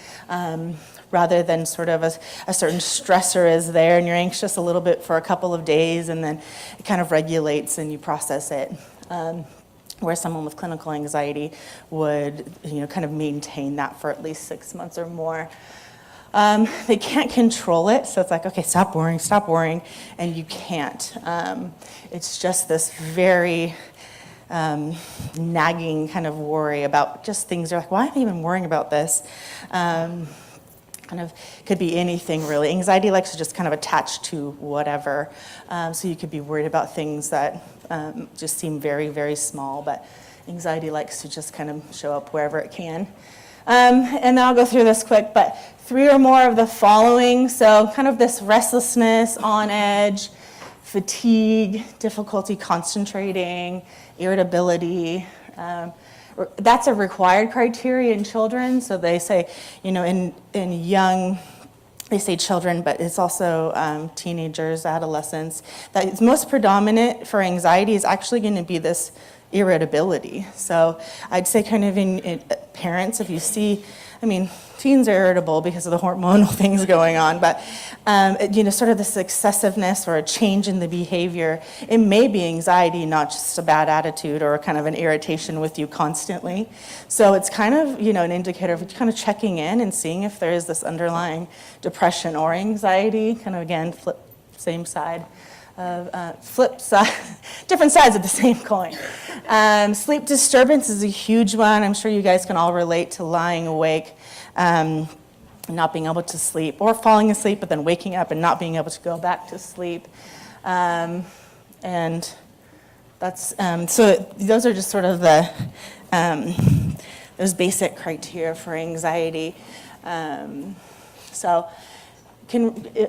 rather than sort of a certain stressor is there and you're anxious a little bit for a couple of days and then it kind of regulates and you process it. Where someone with clinical anxiety would, kind of maintain that for at least 6 months or more. They can't control it, so it's like, okay, stop worrying, and you can't. It's just this very nagging kind of worry about just things. You're like, why am I even worrying about this? kind of could be anything really. Anxiety likes to just kind of attach to whatever. So you could be worried about things that just seem very, very small, but anxiety likes to just kind of show up wherever it can. And I'll go through this quick, but 3 or more of the following. So kind of this restlessness, on edge, fatigue, difficulty concentrating, irritability. That's a required criteria in children. So they say, in young, they say children, but it's also teenagers, adolescents. That is most predominant for anxiety is actually going to be this irritability. So I'd say kind of in parents, if you see, teens are irritable because of the hormonal things going on, but sort of this excessiveness or a change in the behavior, it may be anxiety, not just a bad attitude or kind of an irritation with you constantly. So it's kind of, an indicator of kind of checking in and seeing if there is this underlying depression or anxiety, kind of again, same side. Flip side, different sides of the same coin. Sleep disturbance is a huge one. I'm sure you guys can all relate to lying awake, not being able to sleep, or falling asleep but then waking up and not being able to go back to sleep. And that's so those are just sort of the those basic criteria for anxiety.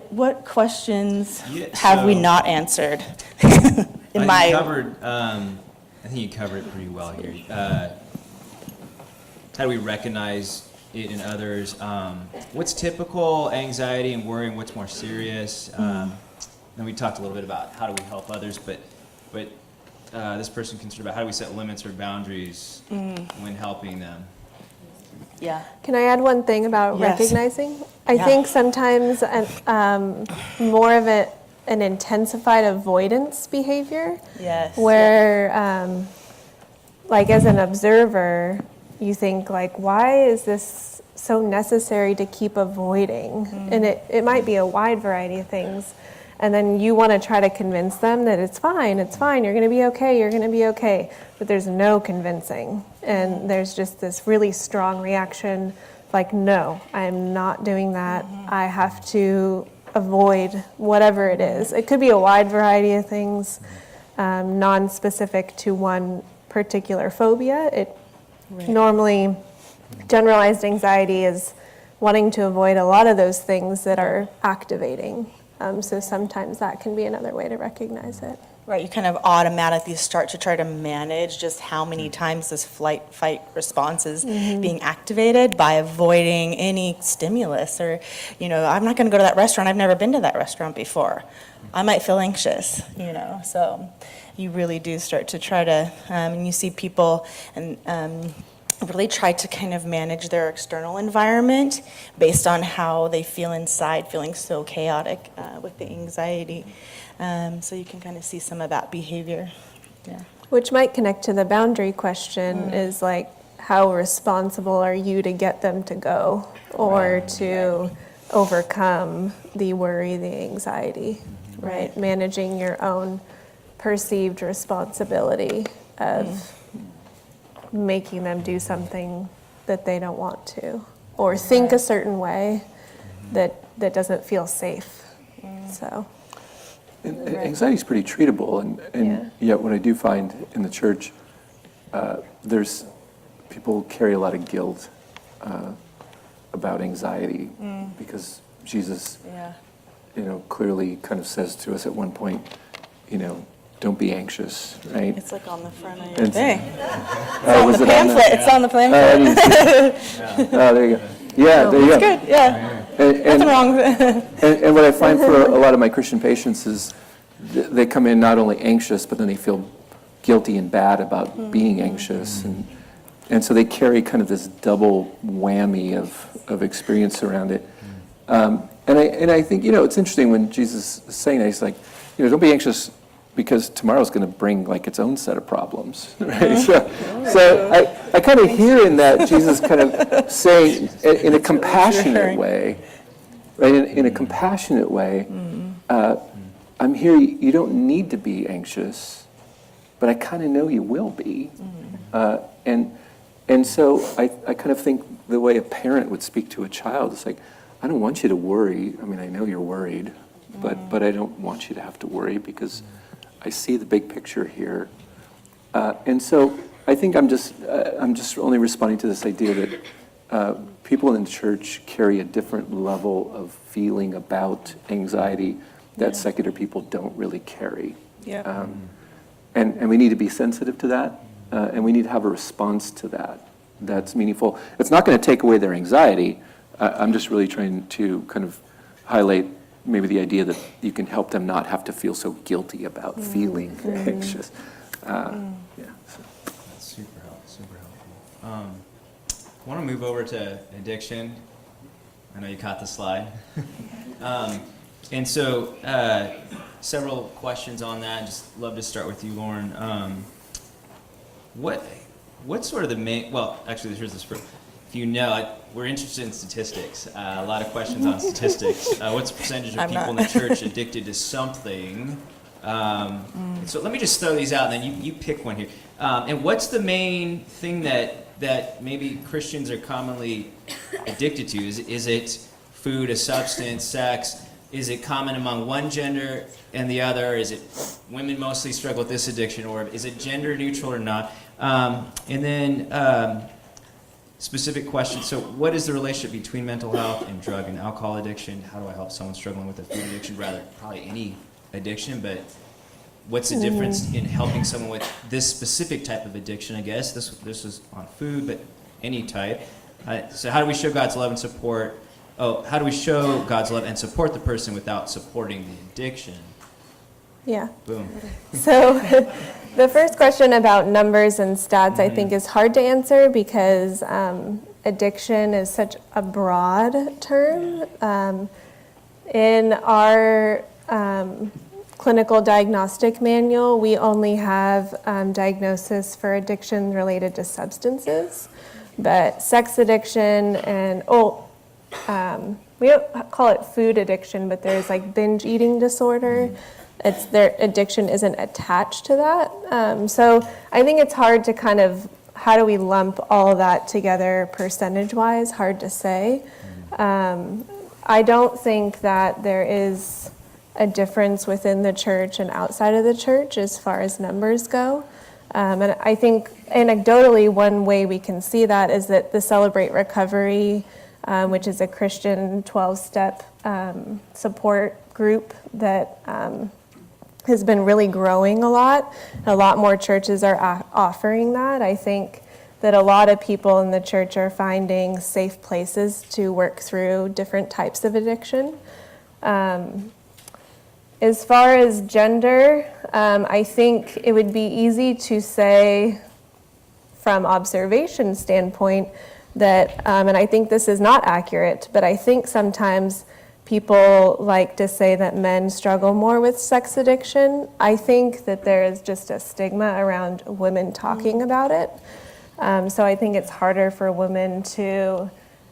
What questions have we not answered? I think you covered it pretty well here. How do we recognize it in others? What's typical anxiety and worry, and what's more serious? Then we talked a little bit about how do we help others, but this person concerned about how do we set limits or boundaries when helping them? Yeah. Can I add one thing about Yes. recognizing? I think sometimes more of an intensified avoidance behavior. Yes. Where, like as an observer, you think like, why is this so necessary to keep avoiding? And it might be a wide variety of things. And then you want to try to convince them that it's fine, you're going to be okay. But there's no convincing. And there's just this really strong reaction, like, no, I'm not doing that. I have to avoid whatever it is. It could be a wide variety of things, non-specific to one particular phobia. Normally, generalized anxiety is wanting to avoid a lot of those things that are activating. So sometimes that can be another way to recognize it. Right, you kind of automatically start to try to manage just how many times this fight response is being activated by avoiding any stimulus or, I'm not going to go to that restaurant. I've never been to that restaurant before. I might feel anxious, so you really do start to try to, and you see people and really try to kind of manage their external environment based on how they feel inside, feeling so chaotic with the anxiety. So you can kind of see some of that behavior. Yeah. Which might connect to the boundary question is like, how responsible are you to get them to go or to overcome the worry, the anxiety, right? Managing your own perceived responsibility of making them do something that they don't want to or think a certain way that doesn't feel safe. So. Anxiety is pretty treatable, and yet what I do find in the church, there's people carry a lot of guilt about anxiety because Jesus, clearly kind of says to us at one point, don't be anxious, right? It's like on the front of your thing. Was it Pamphlet. It's on the pamphlet. Oh, there you go. Yeah, there you go. That's good. Yeah. Nothing wrong with it. And what I find for a lot of my Christian patients is they come in not only anxious, but then they feel guilty and bad about being anxious. And so they carry kind of this double whammy of experience around it. And I think, it's interesting when Jesus is saying that, he's like, don't be anxious because tomorrow's going to bring like its own set of problems, right? So I kind of hear in that Jesus kind of saying in a compassionate way, right? In a compassionate way, I'm here. You don't need to be anxious, but I kind of know you will be, and so I kind of think the way a parent would speak to a child is like, I don't want you to worry. I mean, I know you're worried, but I don't want you to have to worry because I see the big picture here. And so I think I'm just only responding to this idea that people in the church carry a different level of feeling about anxiety that secular people don't really carry. Yeah. And we need to be sensitive to that, and we need to have a response to that that's meaningful. It's not going to take away their anxiety. I'm just really trying to kind of highlight maybe the idea that you can help them not have to feel so guilty about feeling anxious. Yeah. So. That's super helpful. I want to move over to addiction. I know you caught the slide. And so several questions on that. Just love to start with you, Lauren. What's sort of the main, well, actually, here's this first. If you know, we're interested in statistics. A lot of questions on statistics. What's the percentage of people in the church addicted to something? So let me just throw these out, and then you pick one here. And what's the main thing that maybe Christians are commonly addicted to? Is it food, a substance, sex? Is it common among one gender and the other? Is it women mostly struggle with this addiction, or is it gender neutral or not? And then specific question. So what is the relationship between mental health and drug and alcohol addiction? How do I help someone struggling with a food addiction? Rather, probably any addiction, but what's the difference in helping someone with this specific type of addiction, I guess? This is on food, but any type. So how do we show God's love and support? How do we show God's love and support the person without supporting the addiction? Yeah. Boom. So the first question about numbers and stats, I think, is hard to answer because addiction is such a broad term. In our clinical diagnostic manual, we only have diagnosis for addiction related to substances, but sex addiction and, we don't call it food addiction, but there's like binge eating disorder. Their addiction isn't attached to that. So I think it's hard to kind of, how do we lump all of that together percentage-wise? Hard to say. I don't think that there is a difference within the church and outside of the church as far as numbers go. And I think anecdotally, one way we can see that is that the Celebrate Recovery, which is a Christian 12-step support group that has been really growing a lot. A lot more churches are offering that. I think that a lot of people in the church are finding safe places to work through different types of addiction. As far as gender, I think it would be easy to say from observation standpoint that, and I think this is not accurate, but I think sometimes people like to say that men struggle more with sex addiction. I think that there is just a stigma around women talking about it. So I think it's harder for women to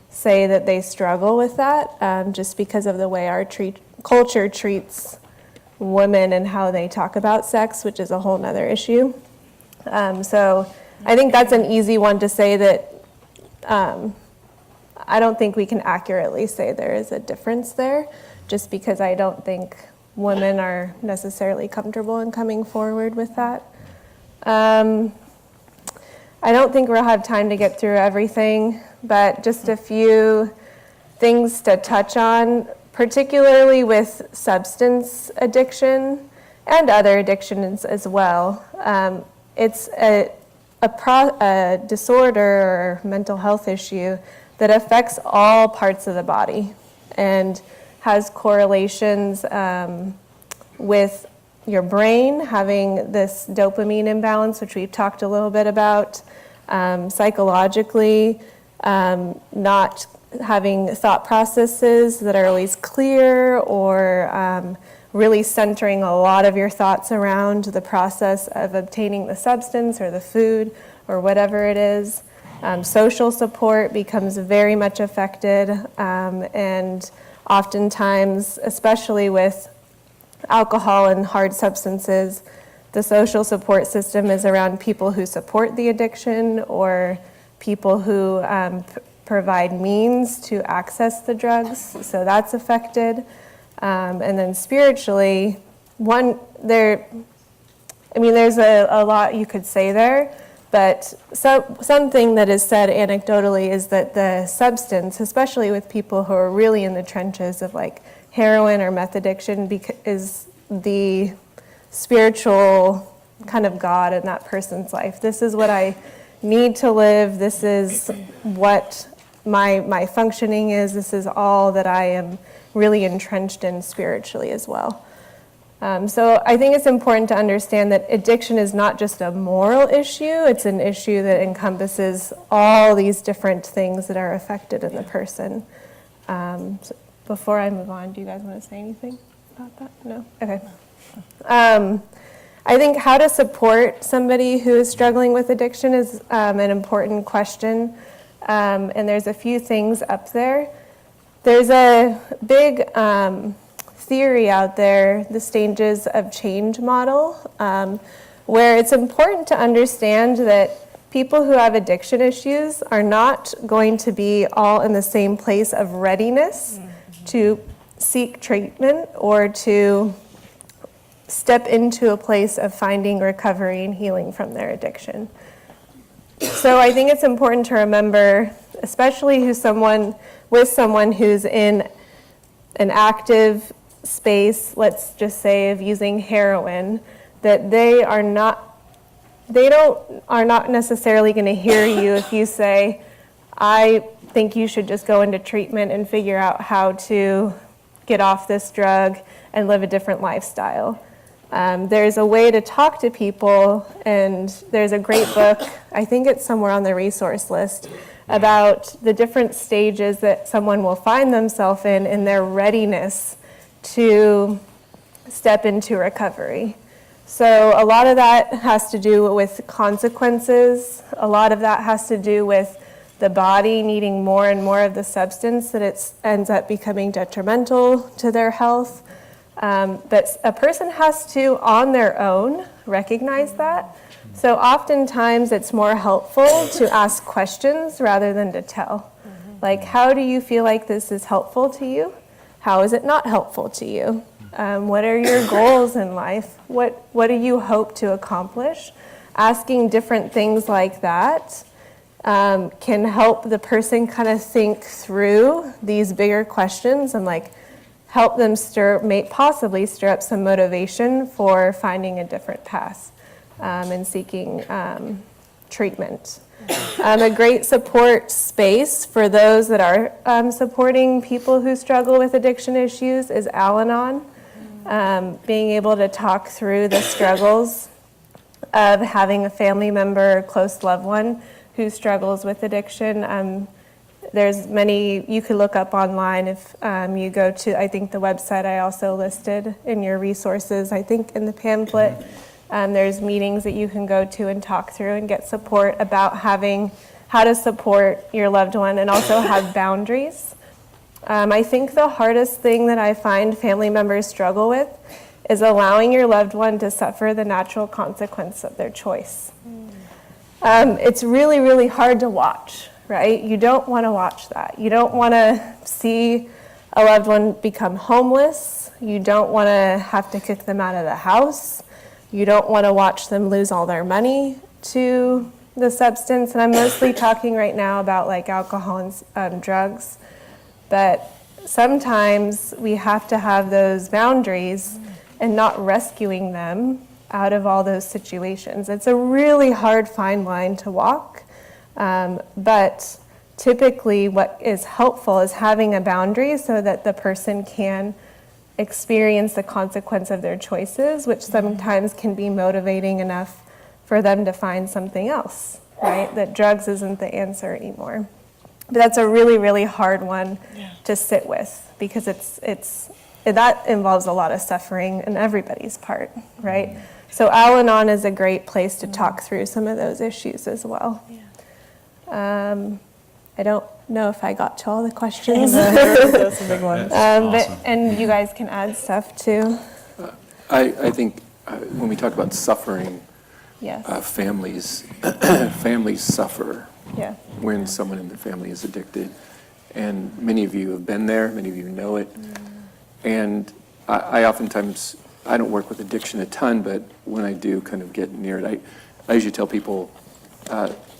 say that they struggle with that just because of the way our culture treats women and how they talk about sex, which is a whole nother issue. So I think that's an easy one to say that I don't think we can accurately say there is a difference there, just because I don't think women are necessarily comfortable in coming forward with that. I don't think we'll have time to get through everything, but just a few things to touch on, particularly with substance addiction and other addictions as well. It's a disorder or mental health issue that affects all parts of the body and has correlations with your brain having this dopamine imbalance, which we've talked a little bit about, psychologically, not having thought processes that are always clear, or really centering a lot of your thoughts around the process of obtaining the substance or the food or whatever it is. Social support becomes very much affected, and oftentimes, especially with alcohol and hard substances, the social support system is around people who support the addiction or people who provide means to access the drugs, so that's affected. And then spiritually, there's a lot you could say there, but something that is said anecdotally is that the substance, especially with people who are really in the trenches of like heroin or meth addiction, is the spiritual kind of God in that person's life. This is what I need to live. This is what my functioning is. This is all that I am really entrenched in spiritually as well. So I think it's important to understand that addiction is not just a moral issue, it's an issue that encompasses all these different things that are affected in the person. So before I move on, do you guys want to say anything about that? No? Okay. I think how to support somebody who is struggling with addiction is an important question, and there's a few things up there. There's a big theory out there, the stages of change model, where it's important to understand that people who have addiction issues are not going to be all in the same place of readiness to seek treatment or to step into a place of finding recovery and healing from their addiction. So I think it's important to remember, especially with someone who's in an active space, let's just say, of using heroin, that they are not necessarily going to hear you if you say, I think you should just go into treatment and figure out how to get off this drug and live a different lifestyle. There's a way to talk to people, and there's a great book, I think it's somewhere on the resource list, about the different stages that someone will find themselves in their readiness to step into recovery. So a lot of that has to do with consequences. A lot of that has to do with the body needing more and more of the substance, that it ends up becoming detrimental to their health. But a person has to, on their own, recognize that. So oftentimes it's more helpful to ask questions rather than to tell. Like, how do you feel like this is helpful to you? How is it not helpful to you? What are your goals in life? What do you hope to accomplish? Asking different things like that can help the person kind of think through these bigger questions and like help them possibly stir up some motivation for finding a different path and seeking treatment. A great support space for those that are supporting people who struggle with addiction issues is Al-Anon. Being able to talk through the struggles of having a family member or close loved one who struggles with addiction. There's many you could look up online if you go to, I think, the website I also listed in your resources, I think in the pamphlet. There's meetings that you can go to and talk through and get support about how to support your loved one and also have boundaries. I think the hardest thing that I find family members struggle with is allowing your loved one to suffer the natural consequence of their choice. It's really, really hard to watch, right? You don't want to watch that. You don't want to see a loved one become homeless. You don't want to have to kick them out of the house. You don't want to watch them lose all their money to the substance. And I'm mostly talking right now about like alcohol and drugs. But sometimes we have to have those boundaries and not rescuing them out of all those situations. It's a really hard fine line to walk. But typically what is helpful is having a boundary so that the person can experience the consequence of their choices, which sometimes can be motivating enough for them to find something else, right? That drugs isn't the answer anymore. But that's a really, really hard one to sit with because that involves a lot of suffering on everybody's part, right? So Al-Anon is a great place to talk through some of those issues as well. I don't know if I got to all the questions. Those are big ones. And you guys can add stuff too. I think when we talk about suffering, Yes. families suffer. Yeah. when someone in the family is addicted. And many of you have been there, many of you know it. And I oftentimes, I don't work with addiction a ton, but when I do kind of get near it, I usually tell people,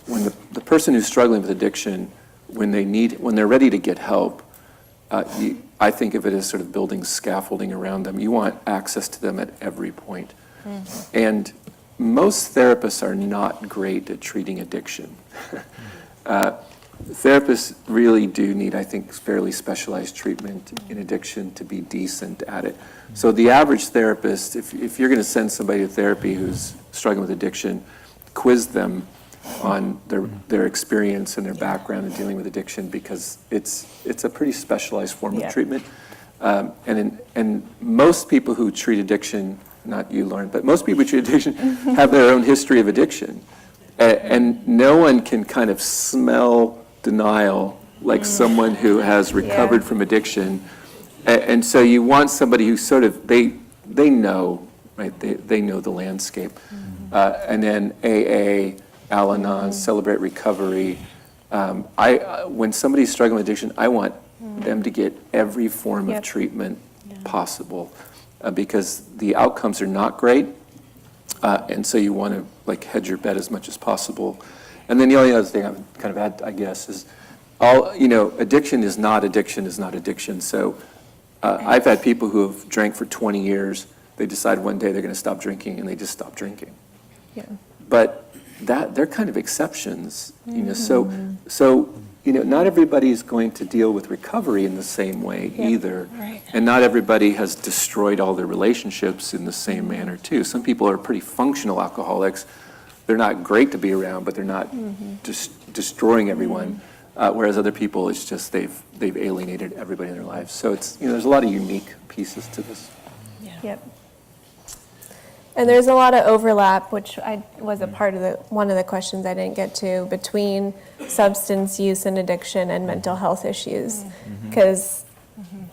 when the person who's struggling with addiction, when they're ready to get help, I think of it as sort of building scaffolding around them. You want access to them at every point. And most therapists are not great at treating addiction. Therapists really do need, I think, fairly specialized treatment in addiction to be decent at it. So the average therapist, if you're going to send somebody to therapy who's struggling with addiction, quiz them on their experience and their background in dealing with addiction, because it's a pretty specialized form of treatment. And most people who treat addiction, not you, Lauren, but most people who treat addiction have their own history of addiction. And no one can kind of smell denial like someone who has recovered from addiction. And so you want somebody who sort of, they know, right? They know the landscape. And then AA, Al-Anon, Celebrate Recovery. When somebody's struggling with addiction, I want them to get every form of treatment possible, because the outcomes are not great. And so you want to like hedge your bet as much as possible. And then the only other thing I would kind of add, I guess, is addiction is not addiction. So I've had people who have drank for 20 years. They decide one day they're going to stop drinking, and they just stop drinking. Yeah. But they're kind of exceptions, So not everybody's going to deal with recovery in the same way either. Right. And not everybody has destroyed all their relationships in the same manner too. Some people are pretty functional alcoholics. They're not great to be around, but they're not just destroying everyone. Whereas other people, it's just they've alienated everybody in their lives. So it's there's a lot of unique pieces to this. Yeah. Yep. And there's a lot of overlap, which was a part of one of the questions I didn't get to, between substance use and addiction and mental health issues. Because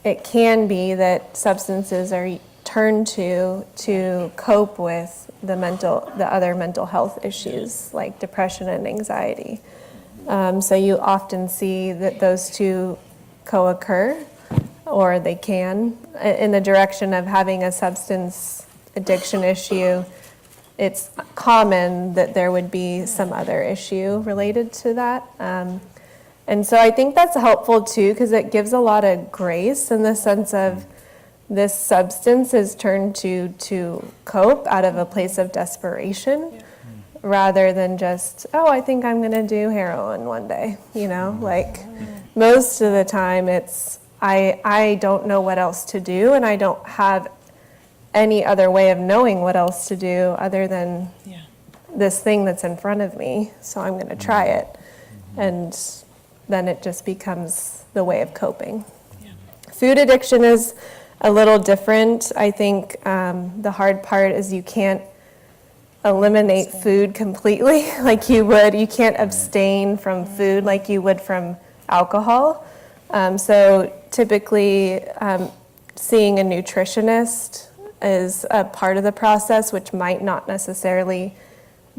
it can be that substances are turned to cope with the other mental health issues like depression and anxiety. So you often see that those two co-occur, or they can, in the direction of having a substance addiction issue. It's common that there would be some other issue related to that. And so I think that's helpful too, because it gives a lot of grace in the sense of this substance is turned to cope out of a place of desperation, rather than just, I think I'm going to do heroin one day. Like most of the time it's, I don't know what else to do, and I don't have any other way of knowing what else to do other than this thing that's in front of me, so I'm going to try it. And then it just becomes the way of coping. Food addiction is a little different. I think the hard part is you can't eliminate food completely like you would. You can't abstain from food like you would from alcohol. So typically seeing a nutritionist is a part of the process, which might not necessarily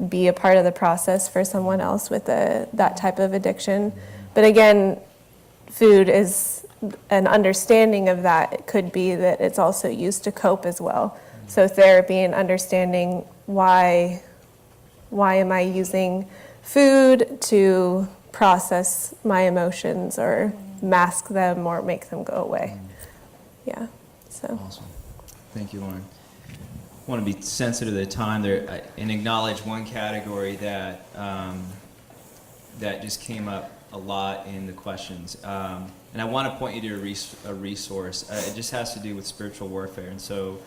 be a part of the process for someone else with that type of addiction. But again, food is an understanding of that. It could be that it's also used to cope as well. So therapy and understanding why am I using food to process my emotions or mask them or make them go away. Yeah, so. Awesome. Thank you, Lauren. I want to be sensitive to the time there and acknowledge one category that that just came up a lot in the questions. And I want to point you to a resource. It just has to do with spiritual warfare. And so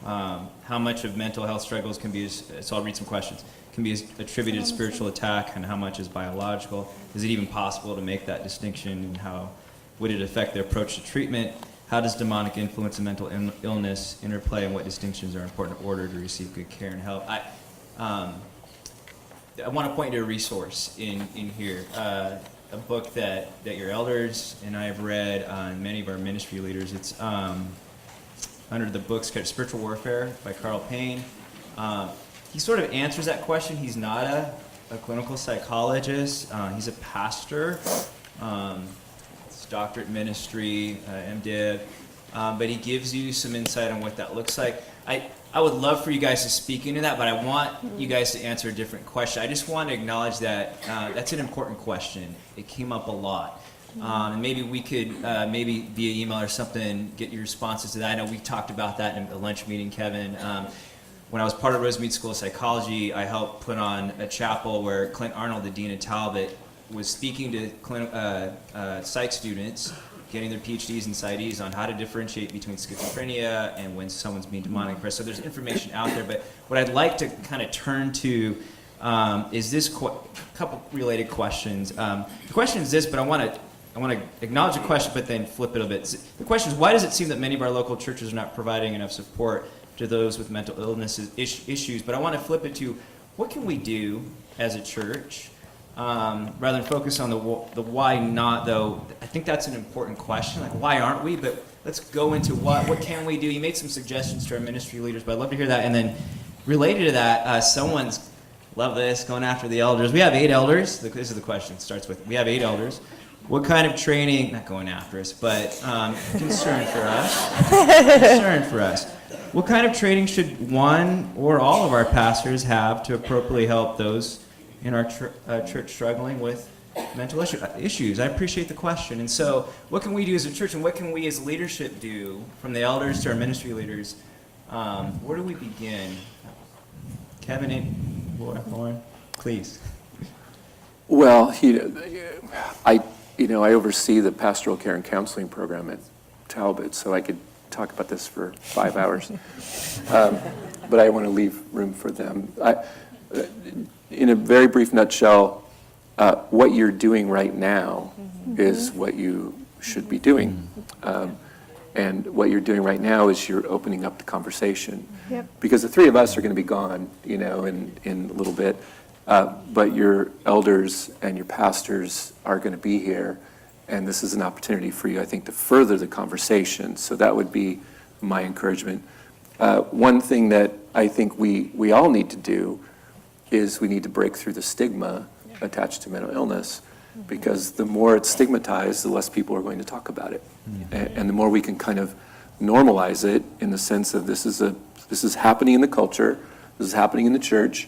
how much of mental health struggles can be, so I'll read some questions, can be attributed to spiritual attack, and how much is biological? Is it even possible to make that distinction, and how would it affect the approach to treatment? How does demonic influence and mental illness interplay, and what distinctions are important in order to receive good care and help? I want to point you to a resource in here, a book that your elders and I have read, and many of our ministry leaders. It's under the book Spiritual Warfare by Carl Payne. He sort of answers that question. He's not a a clinical psychologist. He's a pastor. It's doctorate ministry, MDiv. But he gives you some insight on what that looks like. I would love for you guys to speak into that, but I want you guys to answer a different question. I just want to acknowledge that that's an important question. It came up a lot. And maybe we could, maybe via email or something, get your responses to that. I know we talked about that in a lunch meeting, Kevin. When I was part of Rosemead School of Psychology, I helped put on a chapel where Clint Arnold, the dean of Talbot, was speaking to psych students, getting their PhDs and PsyDs on how to differentiate between schizophrenia and when someone's being demonic oppressed. So there's information out there, but what I'd like to kind of turn to is this couple related questions. The question is this, but I want to acknowledge the question, but then flip it a bit. The question is, why does it seem that many of our local churches are not providing enough support to those with mental illness issues? But I want to flip it to, what can we do as a church? Rather than focus on the why not, though, I think that's an important question. Like, why aren't we? But let's go into what can we do. You made some suggestions to our ministry leaders, but I'd love to hear that. And then related to that, someone's, love this, going after the elders. We have 8 elders. This is the question. It starts with, we have 8 elders. What kind of training, not going after us, but concern for us. What kind of training should one or all of our pastors have to appropriately help those in our church struggling with mental issues? I appreciate the question. And so what can we do as a church, and what can we as leadership do, from the elders to our ministry leaders? Where do we begin? Kevin and Lauren, please. Well, I oversee the pastoral care and counseling program at Talbot, so I could talk about this for 5 hours. But I want to leave room for them. In a very brief nutshell, what you're doing right now is what you should be doing. And what you're doing right now is you're opening up the conversation. Yep. Because the 3 of us are going to be gone, in a little bit. But your elders and your pastors are going to be here. And this is an opportunity for you, I think, to further the conversation. So that would be my encouragement. One thing that I think we all need to do is we need to break through the stigma attached to mental illness, because the more it's stigmatized, the less people are going to talk about it. And the more we can kind of normalize it in the sense of this is happening in the culture, this is happening in the church,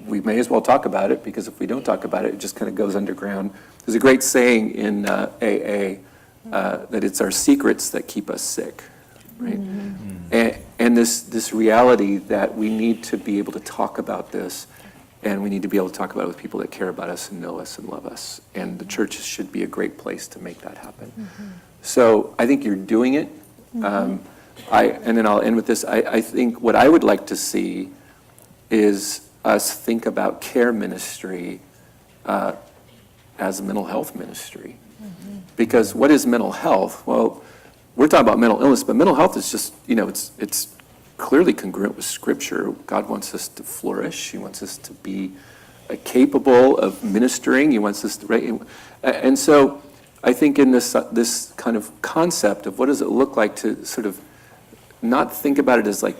we may as well talk about it, because if we don't talk about it, it just kind of goes underground. There's a great saying in AA that it's our secrets that keep us sick, right? And this reality that we need to be able to talk about this, and we need to be able to talk about it with people that care about us and know us and love us. And the church should be a great place to make that happen. So I think you're doing it. And then I'll end with this. I think what I would like to see is us think about care ministry as a mental health ministry. Because what is mental health? Well, we're talking about mental illness, but mental health is just, it's clearly congruent with Scripture. God wants us to flourish. He wants us to be capable of ministering. He wants us to, right? And so I think in this kind of concept of what does it look like to sort of not think about it as like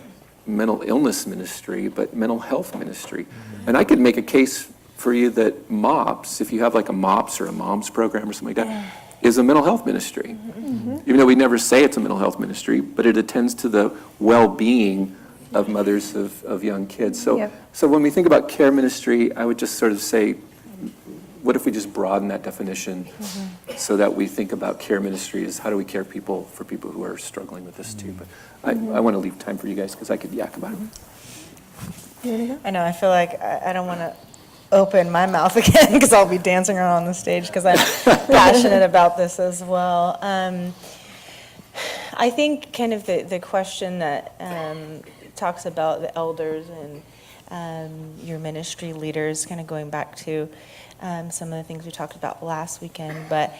mental illness ministry, but mental health ministry. And I could make a case for you that MOPS, if you have like a MOPS or a MOMS program or something like that, is a mental health ministry. Even though we never say it's a mental health ministry, but it attends to the well-being of mothers of young kids. So when we think about care ministry, I would just sort of say, what if we just broaden that definition so that we think about care ministry as how do we care for people who are struggling with this too. But I want to leave time for you guys because I could yak about it. I know, I feel like I don't want to open my mouth again because I'll be dancing around on the stage because I'm passionate about this as well. I think kind of the question that talks about the elders and your ministry leaders, kind of going back to some of the things we talked about last weekend, but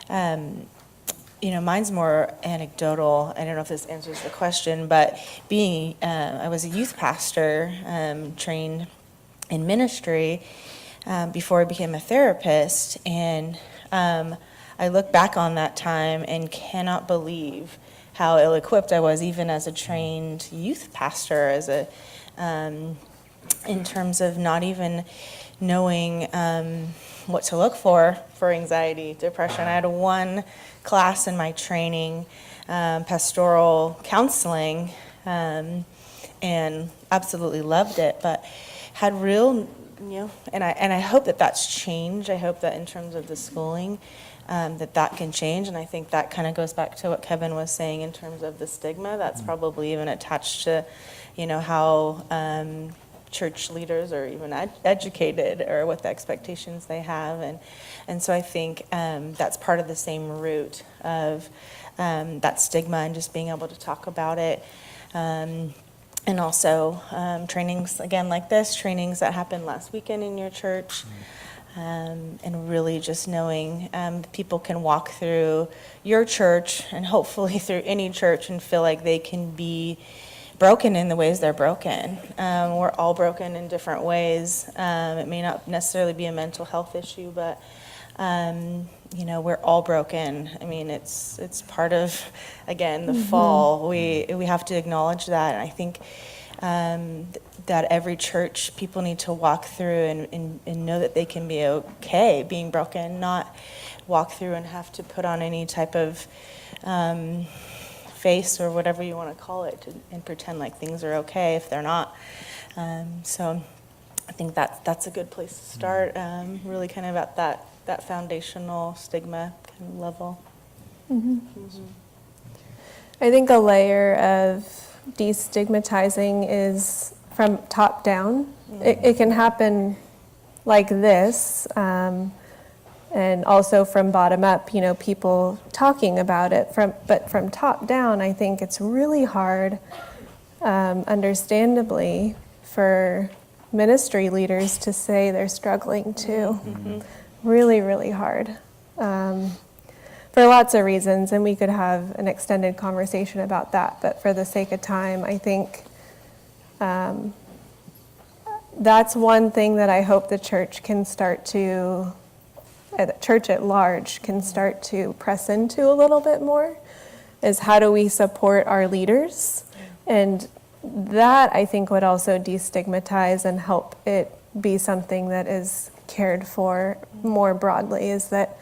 mine's more anecdotal. I don't know if this answers the question, but I was a youth pastor, trained in ministry before I became a therapist, and I look back on that time and cannot believe how ill-equipped I was, even as a trained youth pastor, as a in terms of not even knowing what to look for anxiety, depression. I had one class in my training, pastoral counseling, and absolutely loved it, but had real, and I hope that that's changed. I hope that in terms of the schooling, that can change, and I think that kind of goes back to what Kevin was saying in terms of the stigma that's probably even attached to, how church leaders are even educated, or what the expectations they have, and so I think that's part of the same root of that stigma, and just being able to talk about it. And also trainings, again, like this, trainings that happened last weekend in your church, and really just knowing people can walk through your church, and hopefully through any church, and feel like they can be broken in the ways they're broken. We're all broken in different ways. It may not necessarily be a mental health issue, but we're all broken. I mean, it's part of, again, the fall. We have to acknowledge that, and I think that every church, people need to walk through and know that they can be okay being broken, not walk through and have to put on any type of face, or whatever you want to call it, and pretend like things are okay if they're not. So I think that's a good place to start, really kind of at that foundational stigma kind of level. I think a layer of destigmatizing is from top down. It can happen like this, and also from bottom up, people talking about it. But from top down, I think it's really hard, understandably, for ministry leaders to say they're struggling too. Really, really hard. For lots of reasons, and we could have an extended conversation about that, but for the sake of time, I think that's one thing that I hope the church the church at large can start to press into a little bit more, is how do we support our leaders? And that, I think, would also destigmatize and help it be something that is cared for more broadly, is that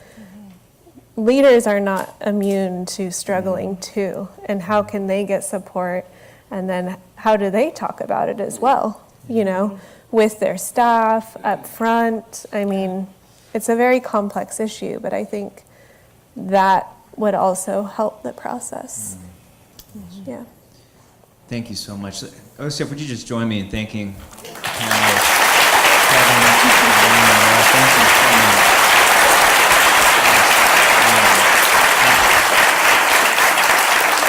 leaders are not immune to struggling too, and how can they get support, and then how do they talk about it as well, with their staff up front. I mean, it's a very complex issue, but I think that would also help the process. Yeah. Thank you so much. OCF, would you just join me in thanking Kevin? Thank you so much.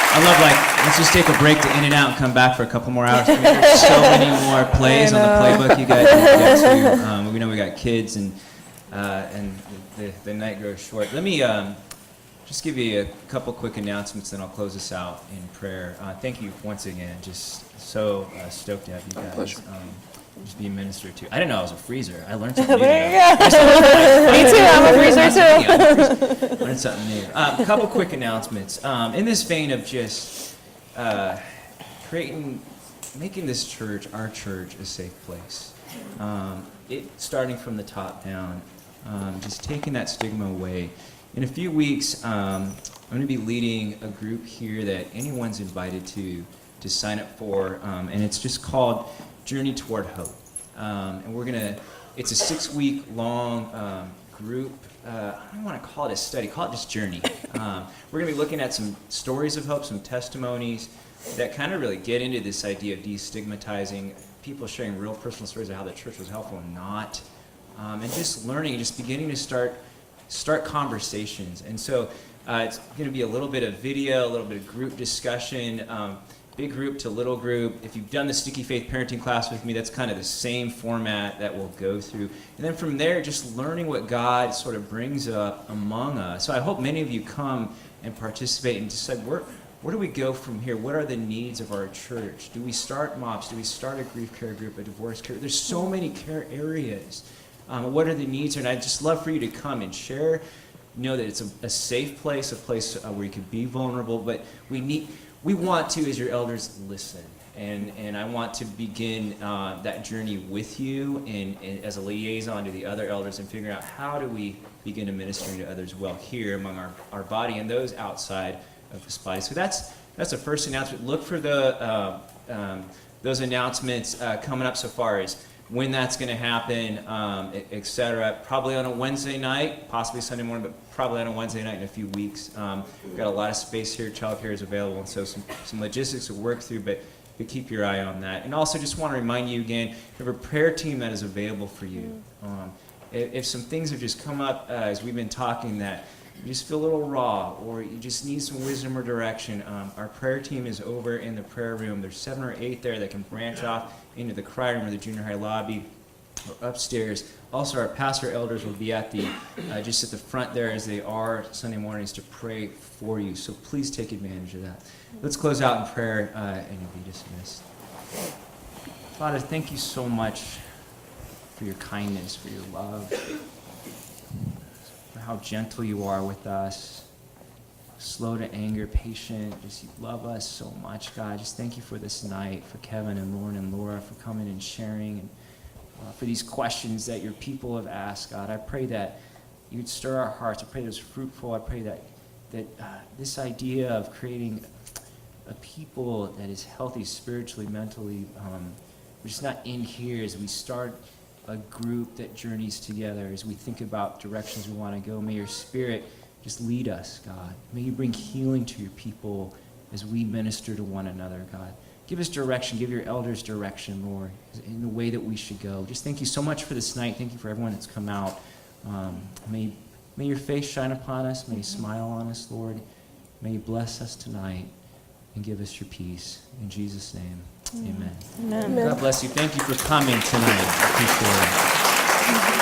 I love, let's just take a break to In-N-Out and come back for a couple more hours. There's so many more plays on the playbook you guys can get to. We know we got kids, and the night grows short. Let me just give you a couple quick announcements, then I'll close this out in prayer. Thank you once again. Just so stoked to have you guys just be ministered to. I didn't know I was a freezer. I learned something new. There you go. Me too, I'm a freezer too. Learned something new. A couple quick announcements. In this vein of just making this church, our church, a safe place. Starting from the top down, just taking that stigma away. In a few weeks, I'm going to be leading a group here that anyone's invited to sign up for, and it's just called Journey Toward Hope. And it's a 6-week long group. I don't want to call it a study, call it just Journey. We're going to be looking at some stories of hope, some testimonies that kind of really get into this idea of destigmatizing, people sharing real personal stories of how the church was helpful and not, and just learning and just beginning to start conversations. And so it's going to be a little bit of video, a little bit of group discussion, big group to little group. If you've done the Sticky Faith parenting class with me, that's kind of the same format that we'll go through. And then from there, just learning what God sort of brings up among us. So I hope many of you come and participate and decide, where do we go from here? What are the needs of our church? Do we start MOPS? Do we start a grief care group, a divorce care? There's so many care areas. What are the needs? And I'd just love for you to come and share. Know that it's a safe place, a place where you can be vulnerable, but we want to, as your elders, listen And I want to begin that journey with you and as a liaison to the other elders and figuring out how do we begin to minister to others well here among our body and those outside of this body. So that's the first announcement. Look for those announcements coming up so far as when that's going to happen, et cetera. Probably on a Wednesday night, possibly Sunday morning, but probably on a Wednesday night in a few weeks. We've got a lot of space here. Childcare is available, and so some logistics to work through, but keep your eye on that. And also just want to remind you again, we have a prayer team that is available for you. If some things have just come up as we've been talking that you just feel a little raw or you just need some wisdom or direction, our prayer team is over in the prayer room. There's 7 or 8 there that can branch off into the cry room or the junior high lobby or upstairs. Also, our pastor elders will be at the just at the front there as they are Sunday mornings to pray for you. So please take advantage of that. Let's close out in prayer and you'll be dismissed. Father, thank you so much for your kindness, for your love, for how gentle you are with us, slow to anger, patient. Just you love us so much, God. Just thank you for this night, for Kevin and Lauren and Laura for coming and sharing, and for these questions that your people have asked, God. I pray that you'd stir our hearts. I pray that it's fruitful. I pray that this idea of creating a people that is healthy spiritually, mentally, we're just not in here as we start a group that journeys together, as we think about directions we want to go. May your Spirit just lead us, God. May you bring healing to your people as we minister to one another, God. Give us direction. Give your elders direction, Lord, in the way that we should go. Just thank you so much for this night. Thank you for everyone that's come out. May your face shine upon us. May you smile on us, Lord. May you bless us tonight and give us your peace. In Jesus' name, amen. Amen. God bless you. Thank you for coming tonight. I appreciate it.